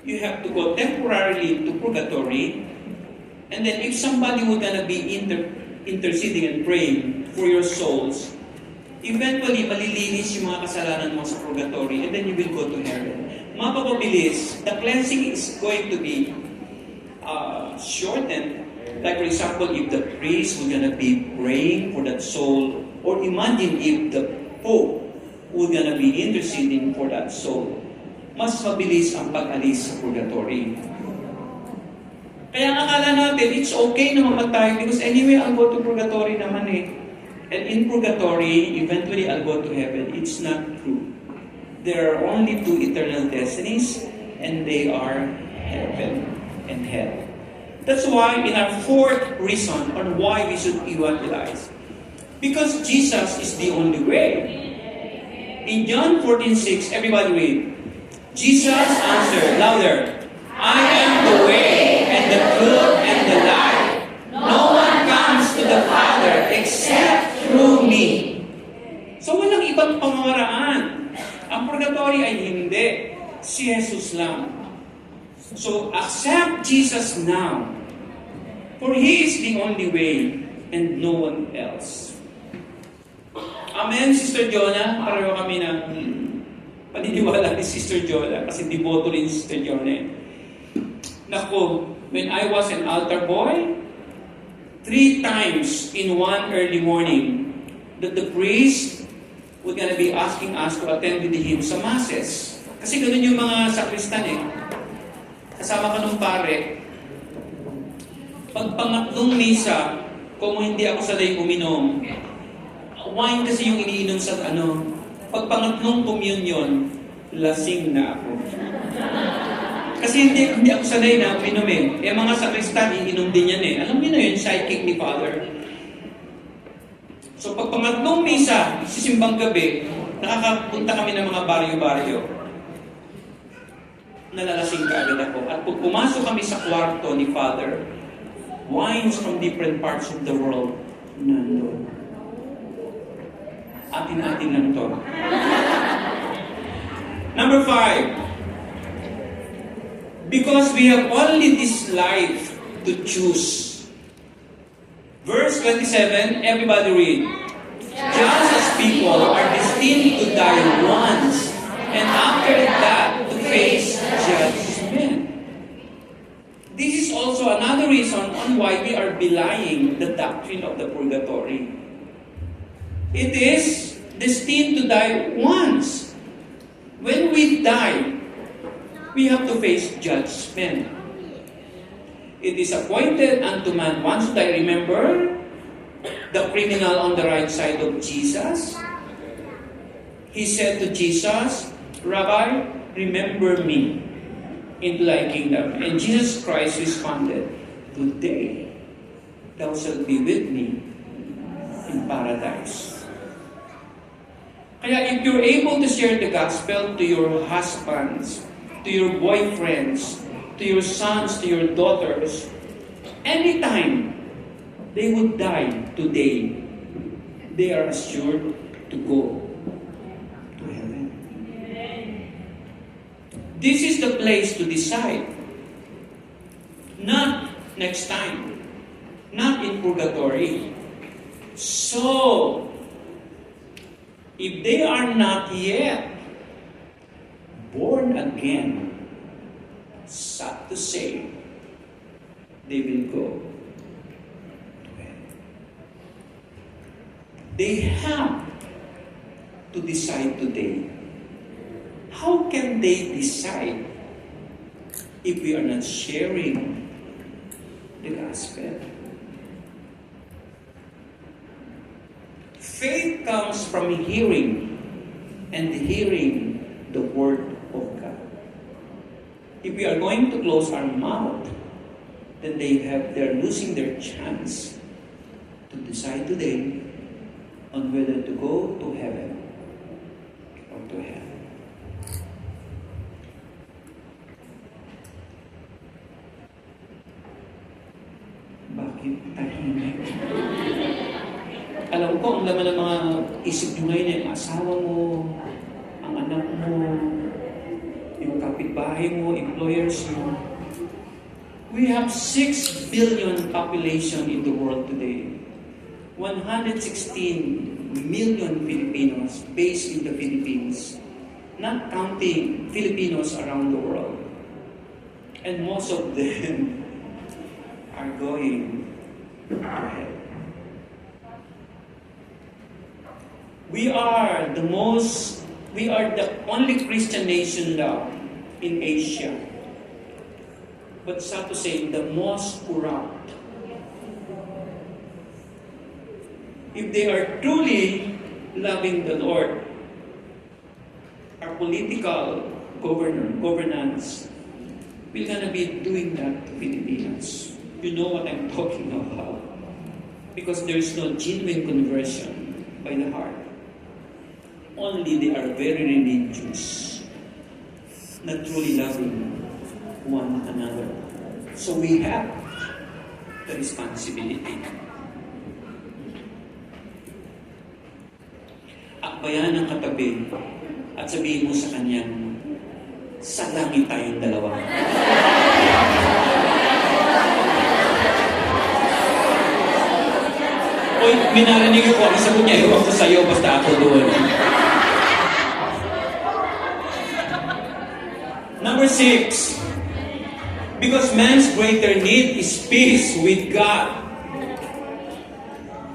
you have to go temporarily to purgatory, and then if somebody would gonna be interceding and praying for your souls, eventually malilinis yung mga kasalanan mo sa purgatory, and then you will go to heaven. Mapapabilis, the cleansing is going to be shortened. Like for example, if the priest would gonna be praying for that soul, or imagine if the Pope would gonna be interceding for that soul, mas mabilis ang pag-alis sa purgatory. Kaya ang akala natin, it's okay na mamatay because anyway, I'll go to purgatory naman eh. And in purgatory, eventually I'll go to heaven. It's not true. There are only 2 eternal destinies, and they are heaven and hell. That's why in our 4th reason on why we should evangelize, because Jesus is the only way. In John 14:6, everybody read. Jesus answered, louder, I am the way, and the truth and the life. No one comes to the Father except through me. So walang ibang pamamaraan. Ang purgatory ay hindi. Si Jesus lang. So accept Jesus now. For He is the only way and no one else. Amen, Sister Jonah. Pareho kami ng paniniwala ni Sister Jonah kasi devoto rin si Sister Jonah. Naku, when I was an altar boy, 3 times in one early morning that the priest was gonna be asking us to attend with him sa masses. Kasi ganun yung mga sakristan eh. Kasama ka nung pare. Pag pangatlong misa, kung hindi ako sanay uminom, wine kasi yung iniinom sa pag pangatlong communion, lasing na ako. Kasi hindi ako sanay na uminom eh. Mga sakristan, iinom din yan eh. Alam niyo na yun, sidekick ni Father. So pag pangatlong misa, sisimbang gabi, nakakapunta kami ng mga baryo-baryo. Nalalasing ka agad ako. At pag pumasok kami sa kwarto ni Father, wines from different parts of the world, nandun. Atin-atin lang to. Number 5. Because we have only this life to choose. Verse 27, everybody read. Just as people are destined to die once, and after that to face judgment. This is also another reason on why we are belying the doctrine of the purgatory. It is destined to die once. When we die, we have to face judgment. It is appointed unto man once to die. Remember the criminal on the right side of Jesus? He said to Jesus, Rabbi, remember me into thy kingdom. And Jesus Christ responded, today thou shalt be with me in paradise. Kaya if you're able to share the gospel to your husbands, to your boyfriends, to your sons, to your daughters, anytime they would die today, they are assured to go to heaven. This is the place to decide. Not next time. Not in purgatory. So, if they are not yet born again, sad to say, they will go to heaven. They have to decide today. How can they decide if we are not sharing the gospel? Faith comes from hearing, and hearing the word of God. If we are going to close our mouth, then they're losing their chance to decide today on whether to go to heaven or to hell. Bakit tahimik? Alam ko, ang laman ng mga isip nyo ngayon, yung asawa mo, ang anak mo, yung kapitbahay mo, employers mo. We have 6 billion population in the world today. 116 million Filipinos based in the Philippines, not counting Filipinos around the world. And most of them are going to hell. We are the only Christian nation now in Asia. But sad to say, the most corrupt. If they are truly loving the Lord, our political governance, we're gonna be doing that to Filipinos. You know what I'm talking about. Because there is no genuine conversion by the heart. Only they are very religious, not truly loving one another. So we have the responsibility. Akbayan ng katabi at sabihin mo sa kanya, sa langit tayong dalawa. Uy, minarinig ko ang sagot niya, iwan ko sa'yo, basta ako doon. Number 6, because man's greater need is peace with God.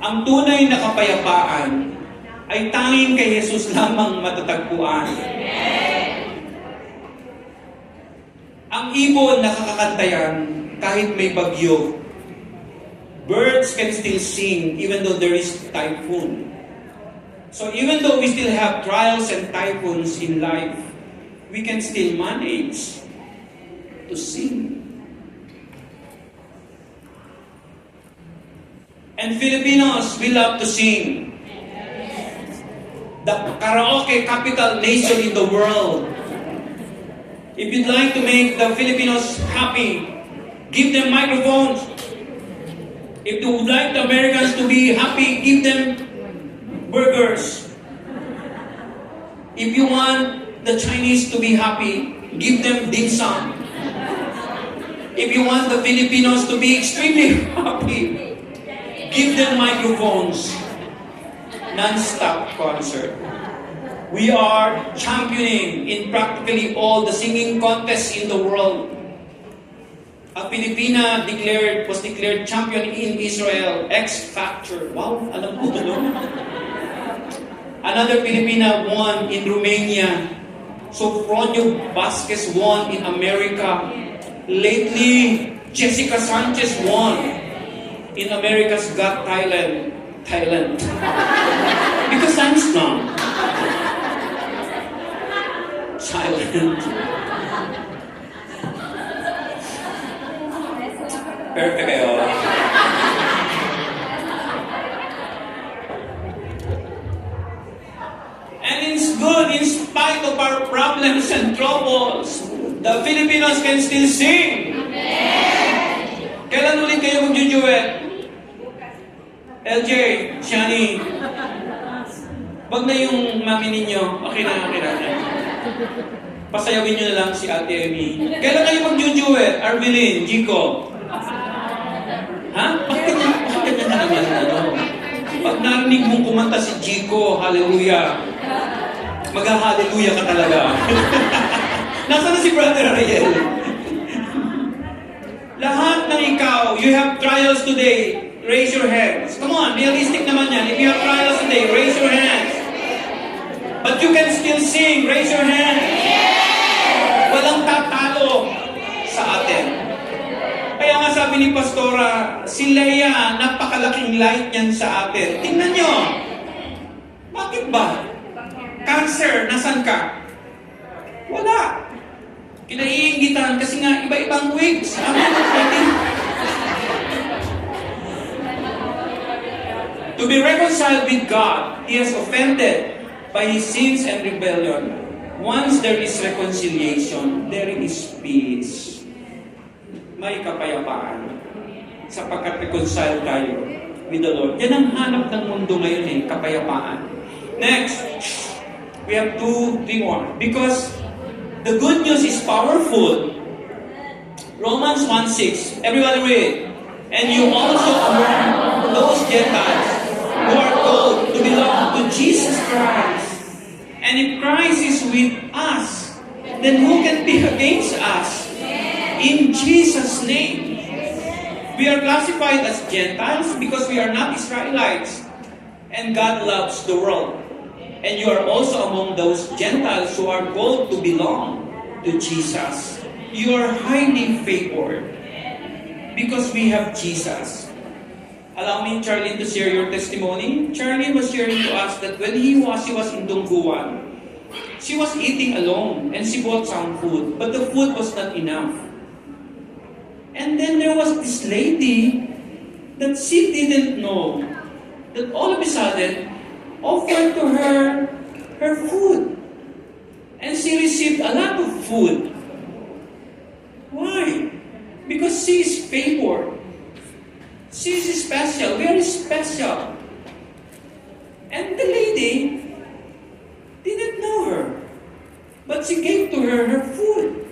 Ang tunay na kapayapaan ay tanging kay Jesus lamang matatagpuan. Ang ibon nakakakantayan kahit may bagyo. Birds can still sing even though there is typhoon. So even though we still have trials and typhoons in life, we can still manage to sing. And Filipinos, we love to sing. The karaoke capital nation in the world. If you'd like to make the Filipinos happy, give them microphones. If you would like the Americans to be happy, give them burgers. If you want the Chinese to be happy, give them dim sum. If you want the Filipinos to be extremely happy, give them microphones. Non-stop concert. We are championing in practically all the singing contests in the world. A Filipina was declared champion in Israel, X Factor. Wow, alam ko ito, no? Another Filipina won in Romania. Sofronio Vasquez won in America. Lately, Jessica Sanchez won in America's Got Talent. Because I'm strong. Silent. Perfect kayo. And it's good in spite of our problems and troubles. The Filipinos can still sing. Kailan ulit kayo mag-duet? LJ, Shani. Wag na yung mami ninyo. Okay na. Pasayawin nyo na lang si Ate Amy. Kailan kayo mag-duet? Arvelin, Jico. Ha? Bakit na naman Pag narinig mong kumanta si Jico, hallelujah. Mag-hallelujah ka talaga. Nasaan na si Brother Ariel? Lahat ng ikaw, you have trials today. Raise your hands. Come on, realistic naman yan. If you have trials today, raise your hands. But you can still sing. Raise your hands. Walang tatalo sa atin. Kaya nga sabi ni Pastora, si Leia, napakalaking light niyan sa atin. Tingnan nyo. Bakit ba? Cancer, nasan ka? Wala. Kinaiingitan kasi nga iba-ibang wigs. To be reconciled with God, he has offended by his sins and rebellion. Once there is reconciliation, there is peace. May kapayapaan sapagkat reconciled tayo with the Lord. Yan ang hanap ng mundo ngayon kapayapaan. Next, we have 2, 3 more. Because the good news is powerful. Romans 1:6. Everybody read. And you also among those Gentiles who are called to belong to Jesus Christ. And if Christ is with us, then who can be against us? In Jesus' name. We are classified as Gentiles because we are not Israelites. And God loves the world. And you are also among those Gentiles who are called to belong to Jesus. You are highly favored because we have Jesus. Allow me, Charlene, to share your testimony. Charlene was sharing to us that when she was in Dongguan, she was eating alone and she bought some food, but the food was not enough. And then there was this lady that she didn't know that all of a sudden offered to her her food. And she received a lot of food. Why? Because she favored. She's special, very special. And the lady didn't know her, but she gave to her her food.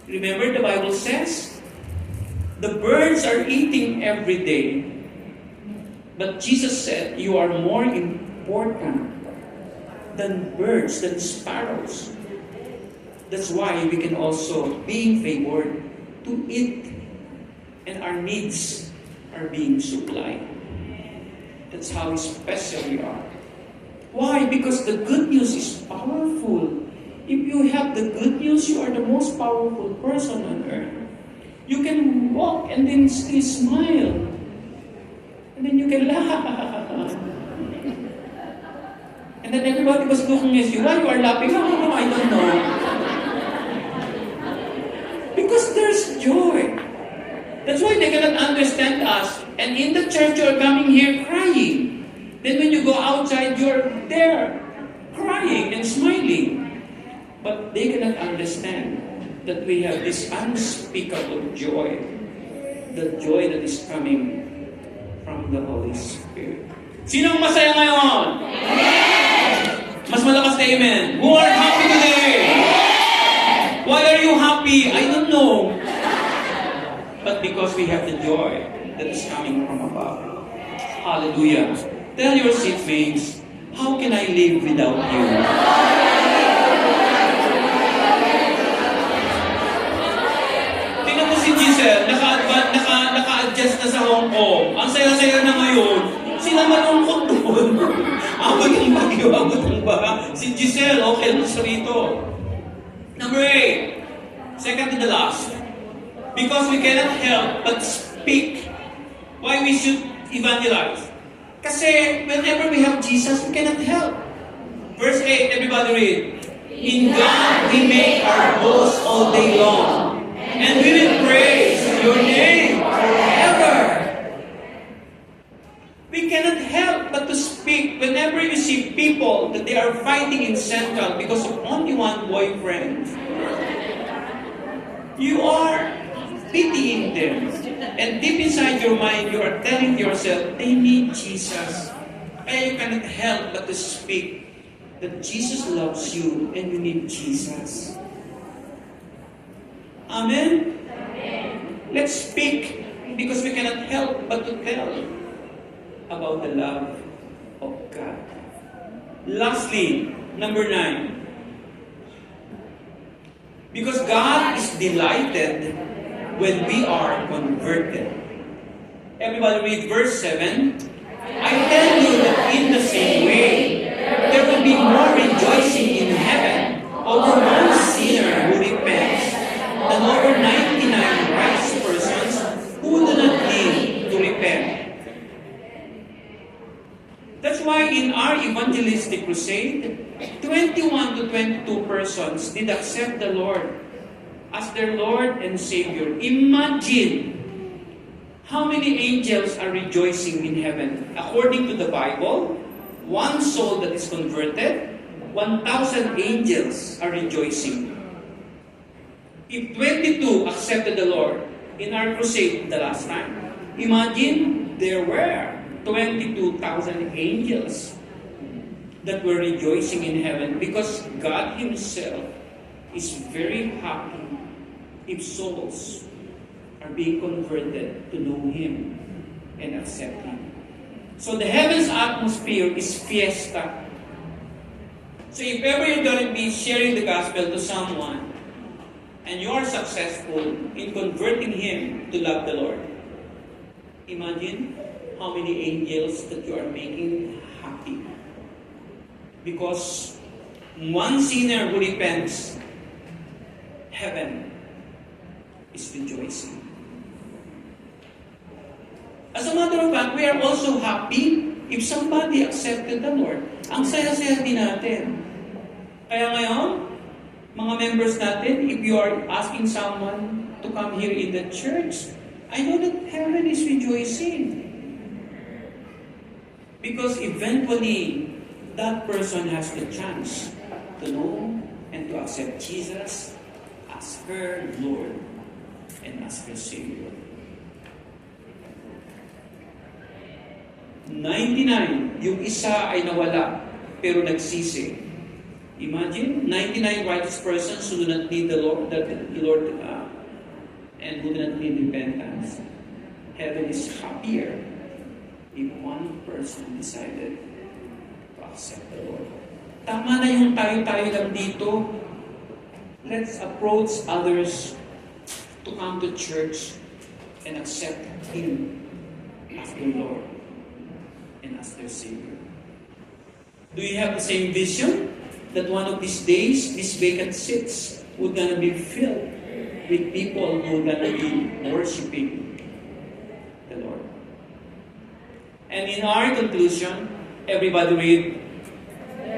Remember, the Bible says, the birds are eating every day. But Jesus said, you are more important than birds, than sparrows. That's why we can also be favored to eat, and our needs are being supplied. That's how special we are. Why? Because the good news is powerful. If you have the good news, you are the most powerful person on earth. You can walk and then still smile. And then you can laugh. And then everybody was looking at you. Why you are laughing? No, I don't know. Because there's joy. That's why they cannot understand us. And in the church, you're coming here crying. Then when you go outside, you're there crying and smiling. But they cannot understand that we have this unspeakable joy. The joy that is coming from the Holy Spirit. Sinong masaya ngayon? Mas malakas na amen. Who are happy today? Why are you happy? I don't know. But because we have the joy that is coming from above. Hallelujah. Tell your seatmates, how can I live without you? Tingnan mo si Giselle, naka-adjust na sa Hong Kong. Ang saya-saya na ngayon. Sila malungkot doon. Abot ang bagyo, abot ang baha. Si Giselle, okay lang siya rito. Number 8, second to the last. Because we cannot help but speak why we should evangelize. Kasi whenever we have Jesus, we cannot help. Verse 8, everybody read. In God we make our boast all day long, and we will praise your name forever. We cannot help but to speak whenever you see people that they are fighting in Central because of only one boyfriend. You are pitying them. And deep inside your mind, you are telling yourself, they need Jesus. And you cannot help but to speak that Jesus loves you and you need Jesus. Amen? Let's speak because we cannot help but to tell about the love of God. Lastly, number 9. Because God is delighted when we are converted. Everybody read verse 7. I tell you that in the same way, there will be more rejoicing in heaven over one sinner who repents than over 99 righteous persons who do not need to repent. That's why in our evangelistic crusade, 21 to 22 persons did accept the Lord as their Lord and Savior. Imagine how many angels are rejoicing in heaven. According to the Bible, one soul that is converted, 1,000 angels are rejoicing. If 22 accepted the Lord in our crusade the last time, imagine there were 22,000 angels that were rejoicing in heaven because God Himself is very happy if souls are being converted to know Him and accept Him. So the heaven's atmosphere is fiesta. So if ever you're going to be sharing the gospel to someone and you are successful in converting him to love the Lord, imagine how many angels that you are making happy. Because one sinner who repents, heaven is rejoicing. As a matter of fact, we are also happy if somebody accepted the Lord. Ang saya-saya din natin. Kaya ngayon, mga members natin, if you are asking someone to come here in the church, I know that heaven is rejoicing. Because eventually, that person has the chance to know and to accept Jesus as her Lord and as her Savior. 99, yung isa ay nawala, pero nagsisi. Imagine, 99 righteous persons who do not need the Lord, and who do not need repentance. Heaven is happier if one person decided to accept the Lord. Tama na yung tayo-tayo lang dito. Let's approach others to come to church and accept Him as their Lord and as their Savior. Do you have the same vision that one of these days, these vacant seats would gonna be filled with people who are gonna be worshiping the Lord? And in our conclusion, everybody read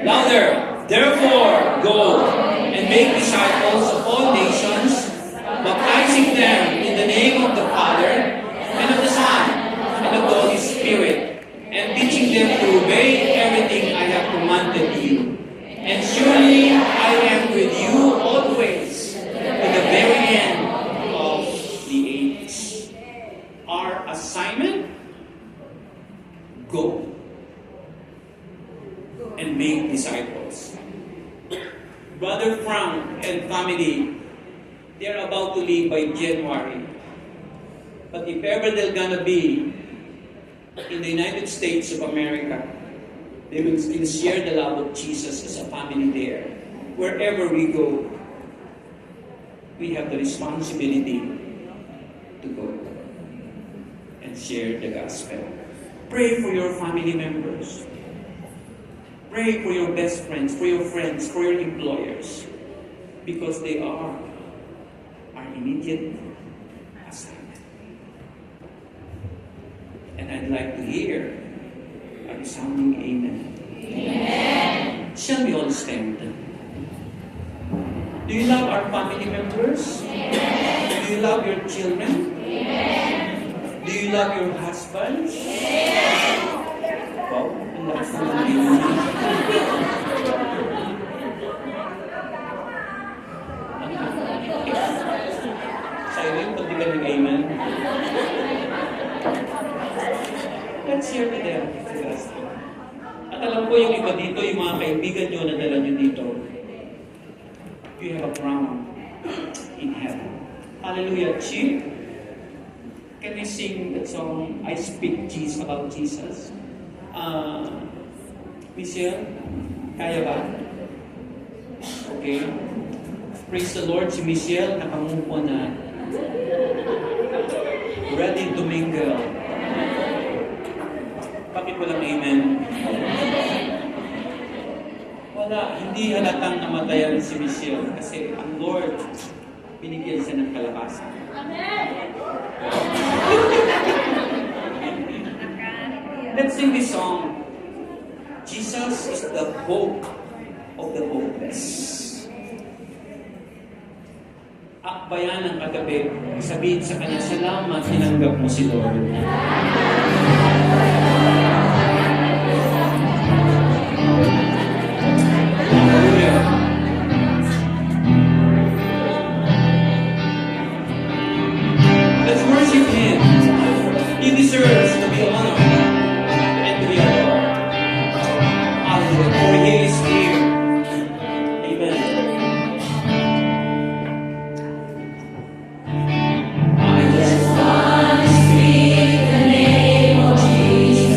louder. Therefore, go and make disciples of all nations, baptizing them in the name of the Father, and of the Son, and of the Holy Spirit, and teaching them to obey everything I have commanded you. And surely I am with you always, to the very end of the age. Our assignment? Go and make disciples. Brother Frank and family, they are about to leave by January. But if ever they're gonna be in the United States of America, they will still share the love of Jesus as a family there. Wherever we go, we have the responsibility to go and share the gospel. Pray for your family members. Pray for your best friends, for your friends, for your employers, because they are our immediate assignment. And I'd like to hear a resounding amen. Amen. Shall we all stand? Do you love our family members? Amen. Do you love your children? Amen. Do you love your husbands? Amen. Wow, ang lakas ng amen. Silent, pati ka ng amen. Let's share with them. At alam ko yung iba dito, yung mga kaibigan nyo na dala nyo dito, you have a crown in heaven. Hallelujah. Chief, can we sing that song, I Speak Jesus, about Jesus? Michelle, kaya ba? Okay. Praise the Lord. Si Michelle, nakamupo na. Ready to mingle. Bakit walang amen? Wala, hindi halatang namatayan si Michelle kasi ang Lord, binigyan siya ng kalakasan. Let's sing this song. Jesus is the hope of the hopeless. Akbayan ng kagabi, sabihin sa kanya, salamat, tinanggap mo si Lord. Let's worship Him. He deserves to be honored and to be adored. Hallelujah. For He is here. Amen. I just want to speak the name of Jesus.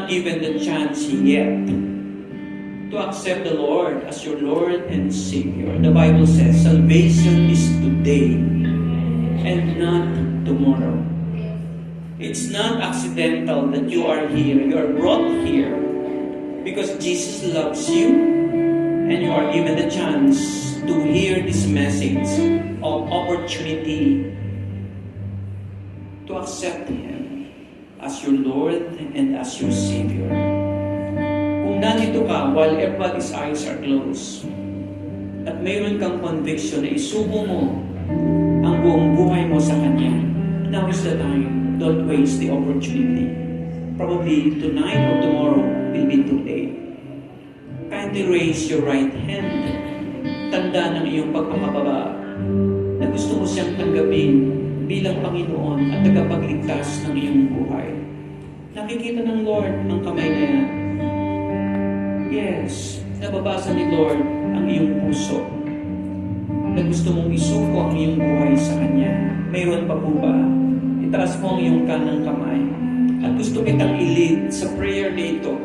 not given the chance yet to accept the Lord as your Lord and Savior, the Bible says salvation is today and not tomorrow. It's not accidental that you are here. You are brought here because Jesus loves you and you are given the chance to hear this message of opportunity to accept Him as your Lord and as your Savior. Kung nandito ka while everybody's eyes are closed at mayroon kang conviction na isubo mo ang buong buhay mo sa Kanya, now is the time. Don't waste the opportunity. Probably tonight or tomorrow will be too late. Kindly raise your right hand. Tanda ng iyong pagpapababa na gusto mo siyang tanggapin bilang Panginoon at tagapagligtas ng iyong buhay. Nakikita ng Lord ang kamay na yan. Yes, nababasa ni Lord ang iyong puso na gusto mong isuko ang iyong buhay sa Kanya. Mayroon pa po ba? Itaas mo ang iyong kanang kamay at gusto kitang i-lead sa prayer dito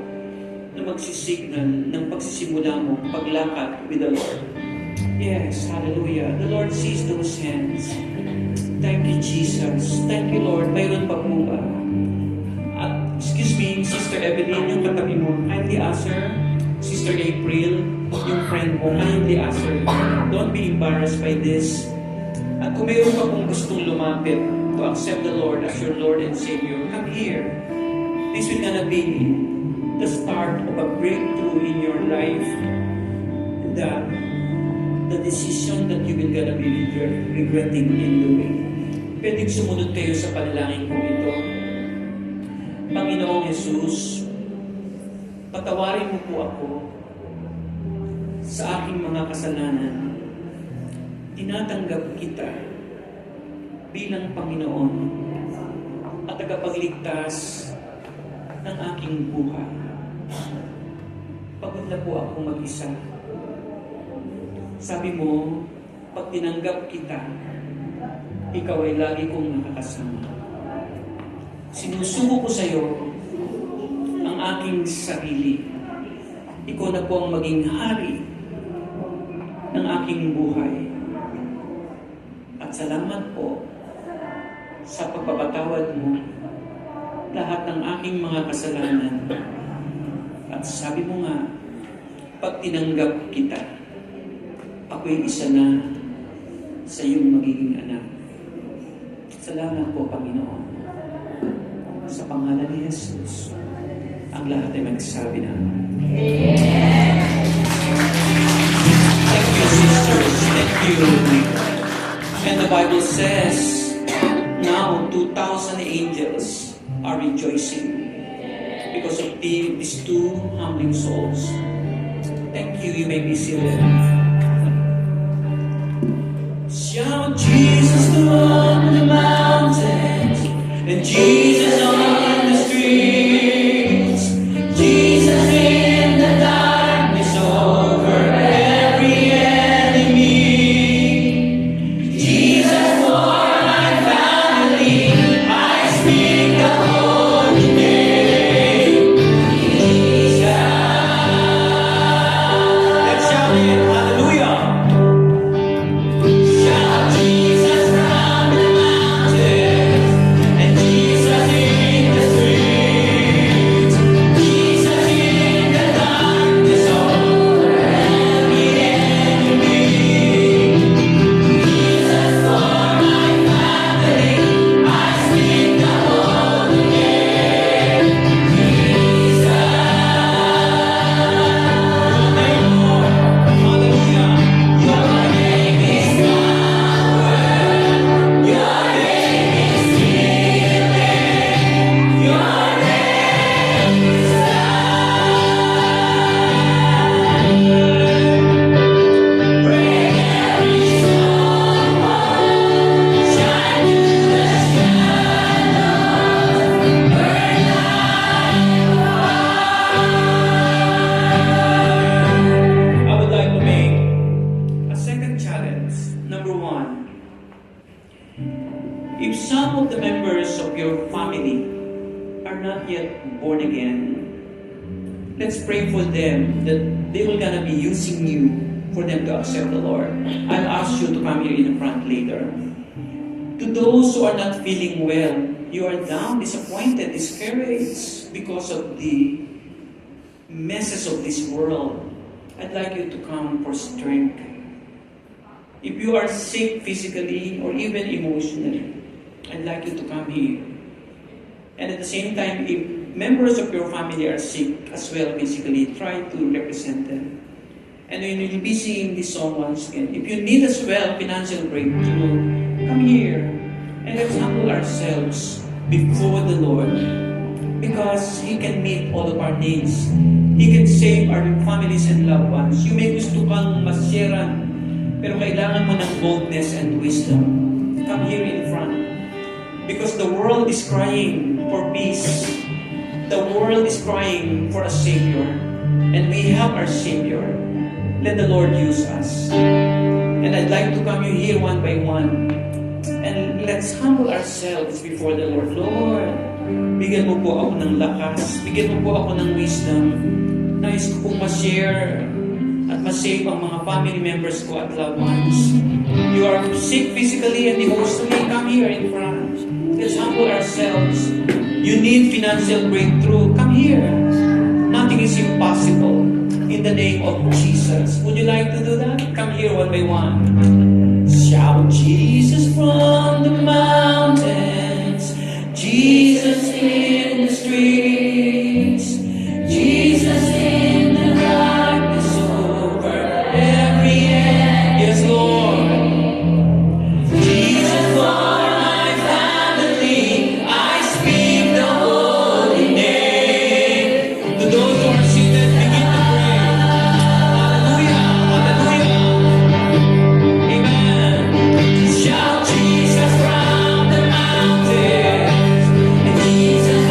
na magsisignal ng pagsisimula mo paglakad with the Lord. Yes, hallelujah. The Lord sees those hands. Thank you, Jesus. Thank you, Lord. Mayroon pa po ba? At, excuse me, Sister Evelyn, yung katabi mo, kindly ask her. Sister April, yung friend mo, kindly ask her. Don't be embarrassed by this. At kung mayroon pa pong gustong lumapit to accept the Lord as your Lord and Savior, come here. This will gonna be the start of a breakthrough in your life. The decision that you will gonna be regretting in doing. Pwedeng sumunod kayo sa panalangin kong ito. Panginoong Jesus, patawarin mo po ako sa aking mga kasalanan. Tinatanggap kita bilang Panginoon at tagapagligtas ng aking buhay. Pagod na po ako mag-isa. Sabi mo, pag tinanggap kita, ikaw ay lagi kong nakakasama. Sinusuko ko sa iyo ang aking sarili. Ikaw na po ang maging hari ng aking buhay. At salamat po sa pagpapatawad mo lahat ng aking mga kasalanan. At sabi mo nga, pag tinanggap kita, ako'y isa na sa iyong magiging anak. Salamat po, Panginoon. Sa pangalan ni Jesus, ang lahat ay magsabi na. Thank you, sisters. Thank you. And the Bible says, now 2,000 angels are rejoicing because of these two humbling souls. Thank you. You may be seated. Shout Jesus on the mountains and Jesus on the streets. Jesus in the darkness over every enemy. Jesus for my family, I speak the holy name. Jesus. Let's shout it. Hallelujah. Shout Jesus from the mountains and Jesus in the streets. Jesus in the darkness over every enemy. Jesus for my family, I speak the holy name. Jesus. Thank you, Lord. Hallelujah. Your name is power. Your name is healing. Your name is life. Break every stronghold. Shine through the shadows. Burn I would like to make a second challenge. Number one, if some of the members of your family are not yet born again, let's pray for them that they will gonna be using you for them to accept the Lord. I'll ask you to come here in the front later. To those who are not feeling well, you are down, disappointed, discouraged because of the messes of this world, I'd like you to come for strength. If you are sick physically or even emotionally, I'd like you to come here. And at the same time, if members of your family are sick as well physically, try to represent them. And when you'll be singing this song once again, if you need as well financial breakthrough, come here and let's humble ourselves before the Lord, because He can meet all of our needs. He can save our families and loved ones. You may gusto kang masyaran, pero kailangan mo ng boldness and wisdom. Come here in front. Because the world is crying for peace. The world is crying for a Savior. And we have our Savior. Let the Lord use us. And I'd like to come you here one by one. And let's humble ourselves before the Lord. Lord, bigyan mo po ako ng lakas. Bigyan mo po ako ng wisdom. Nais ko pong ma-share at ma-save ang mga family members ko at loved ones. You are sick physically and emotionally, come here in front. Let's humble ourselves. You need financial breakthrough, come here. Nothing is impossible in the name of Jesus. Would you like to do that? Come here one by one. Shout Jesus from the mountains, Jesus in the streets, Jesus in the darkness over every end. Yes, Lord. Jesus for my family, I speak the holy name. To those who are seated, begin to pray. Hallelujah, hallelujah. Amen. Shout Jesus from the mountains, and Jesus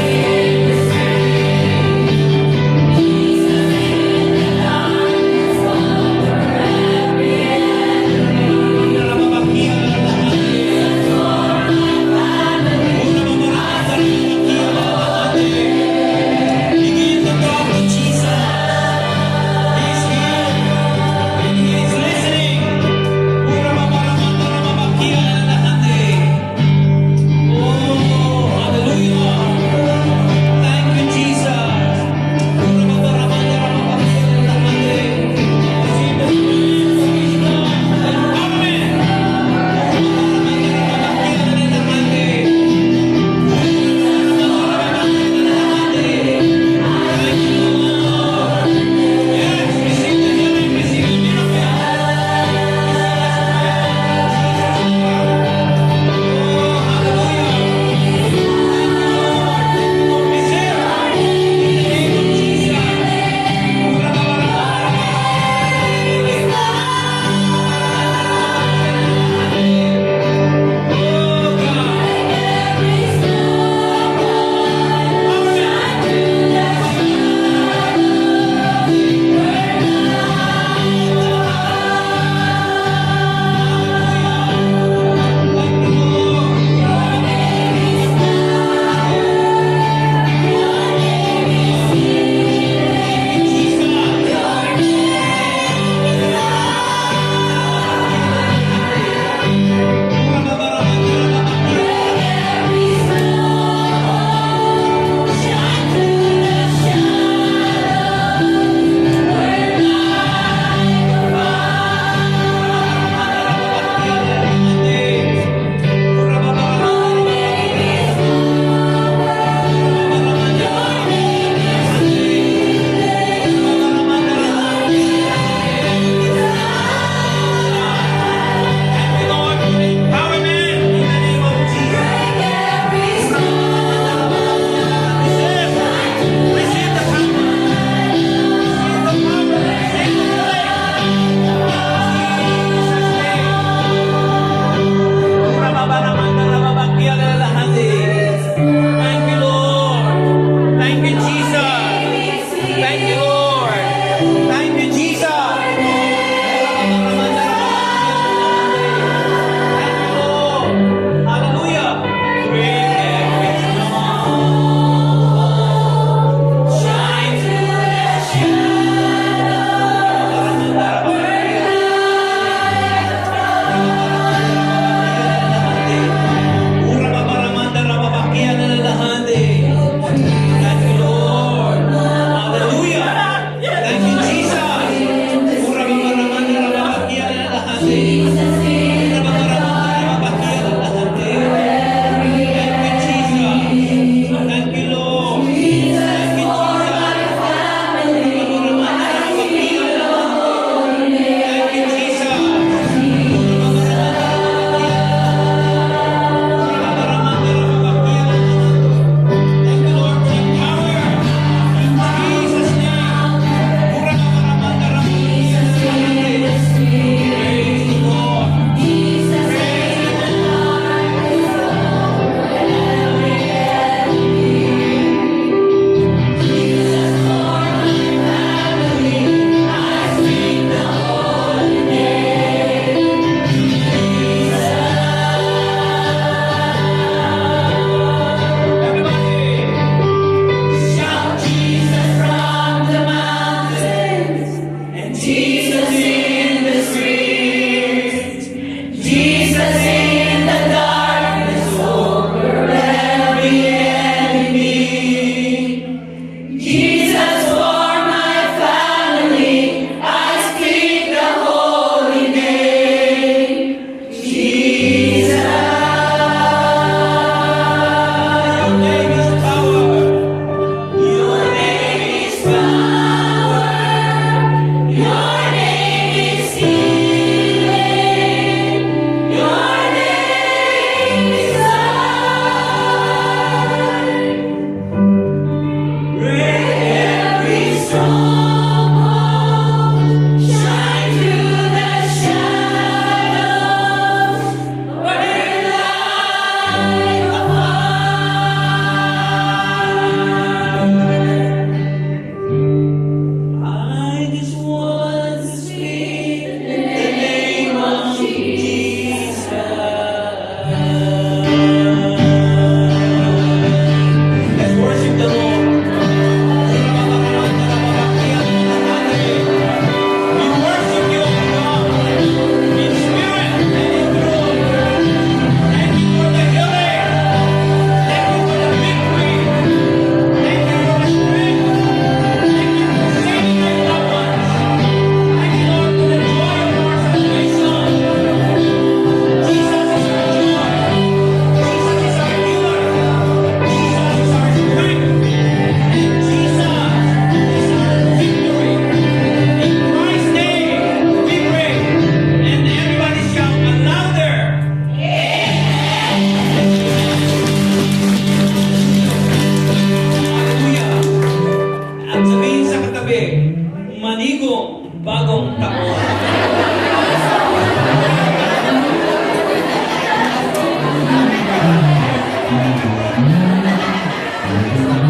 katabi, Manigo Bagong Taon.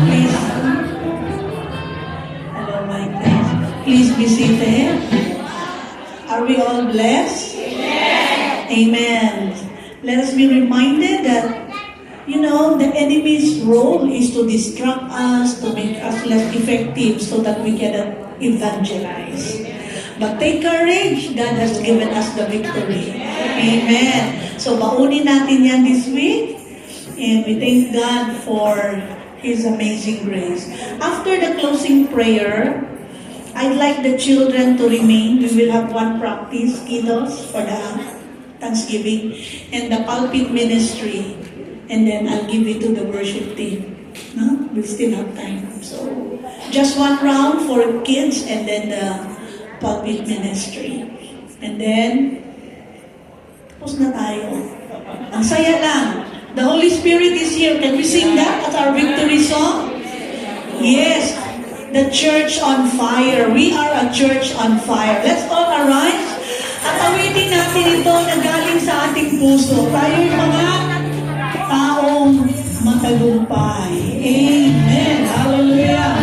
Please. Hello, my friends. Please be seated. Are we all blessed? Amen. Let us be reminded that, the enemy's role is to distract us, to make us less effective so that we cannot evangelize. But take courage, God has given us the victory. Amen. So, baunin natin yan this week. And we thank God for His amazing grace. After the closing prayer, I'd like the children to remain. We will have one practice, kiddos, for the Thanksgiving, and the pulpit ministry. And then I'll give it to the worship team. No? We still have time. So, just one round for kids and then the pulpit ministry. And then, tapos na tayo. Ang saya lang. The Holy Spirit is here. Can we sing that as our victory song? Yes. The church on fire. We are a church on fire. Let's all arise. At awitin natin ito na galing sa ating puso. Tayo yung mga taong matagumpay. Amen. Hallelujah.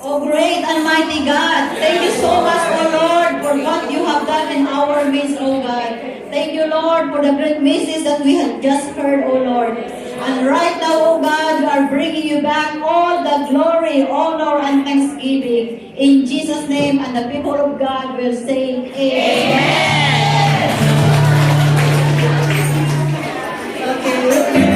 Oh, great and mighty God, thank you so much, oh Lord, for what you have done in our midst, oh God. Thank you, Lord, for the great message that we have just heard, oh Lord. And right now, oh God, we are bringing you back all the glory, honor, and thanksgiving. In Jesus' name, and the people of God will say, Amen.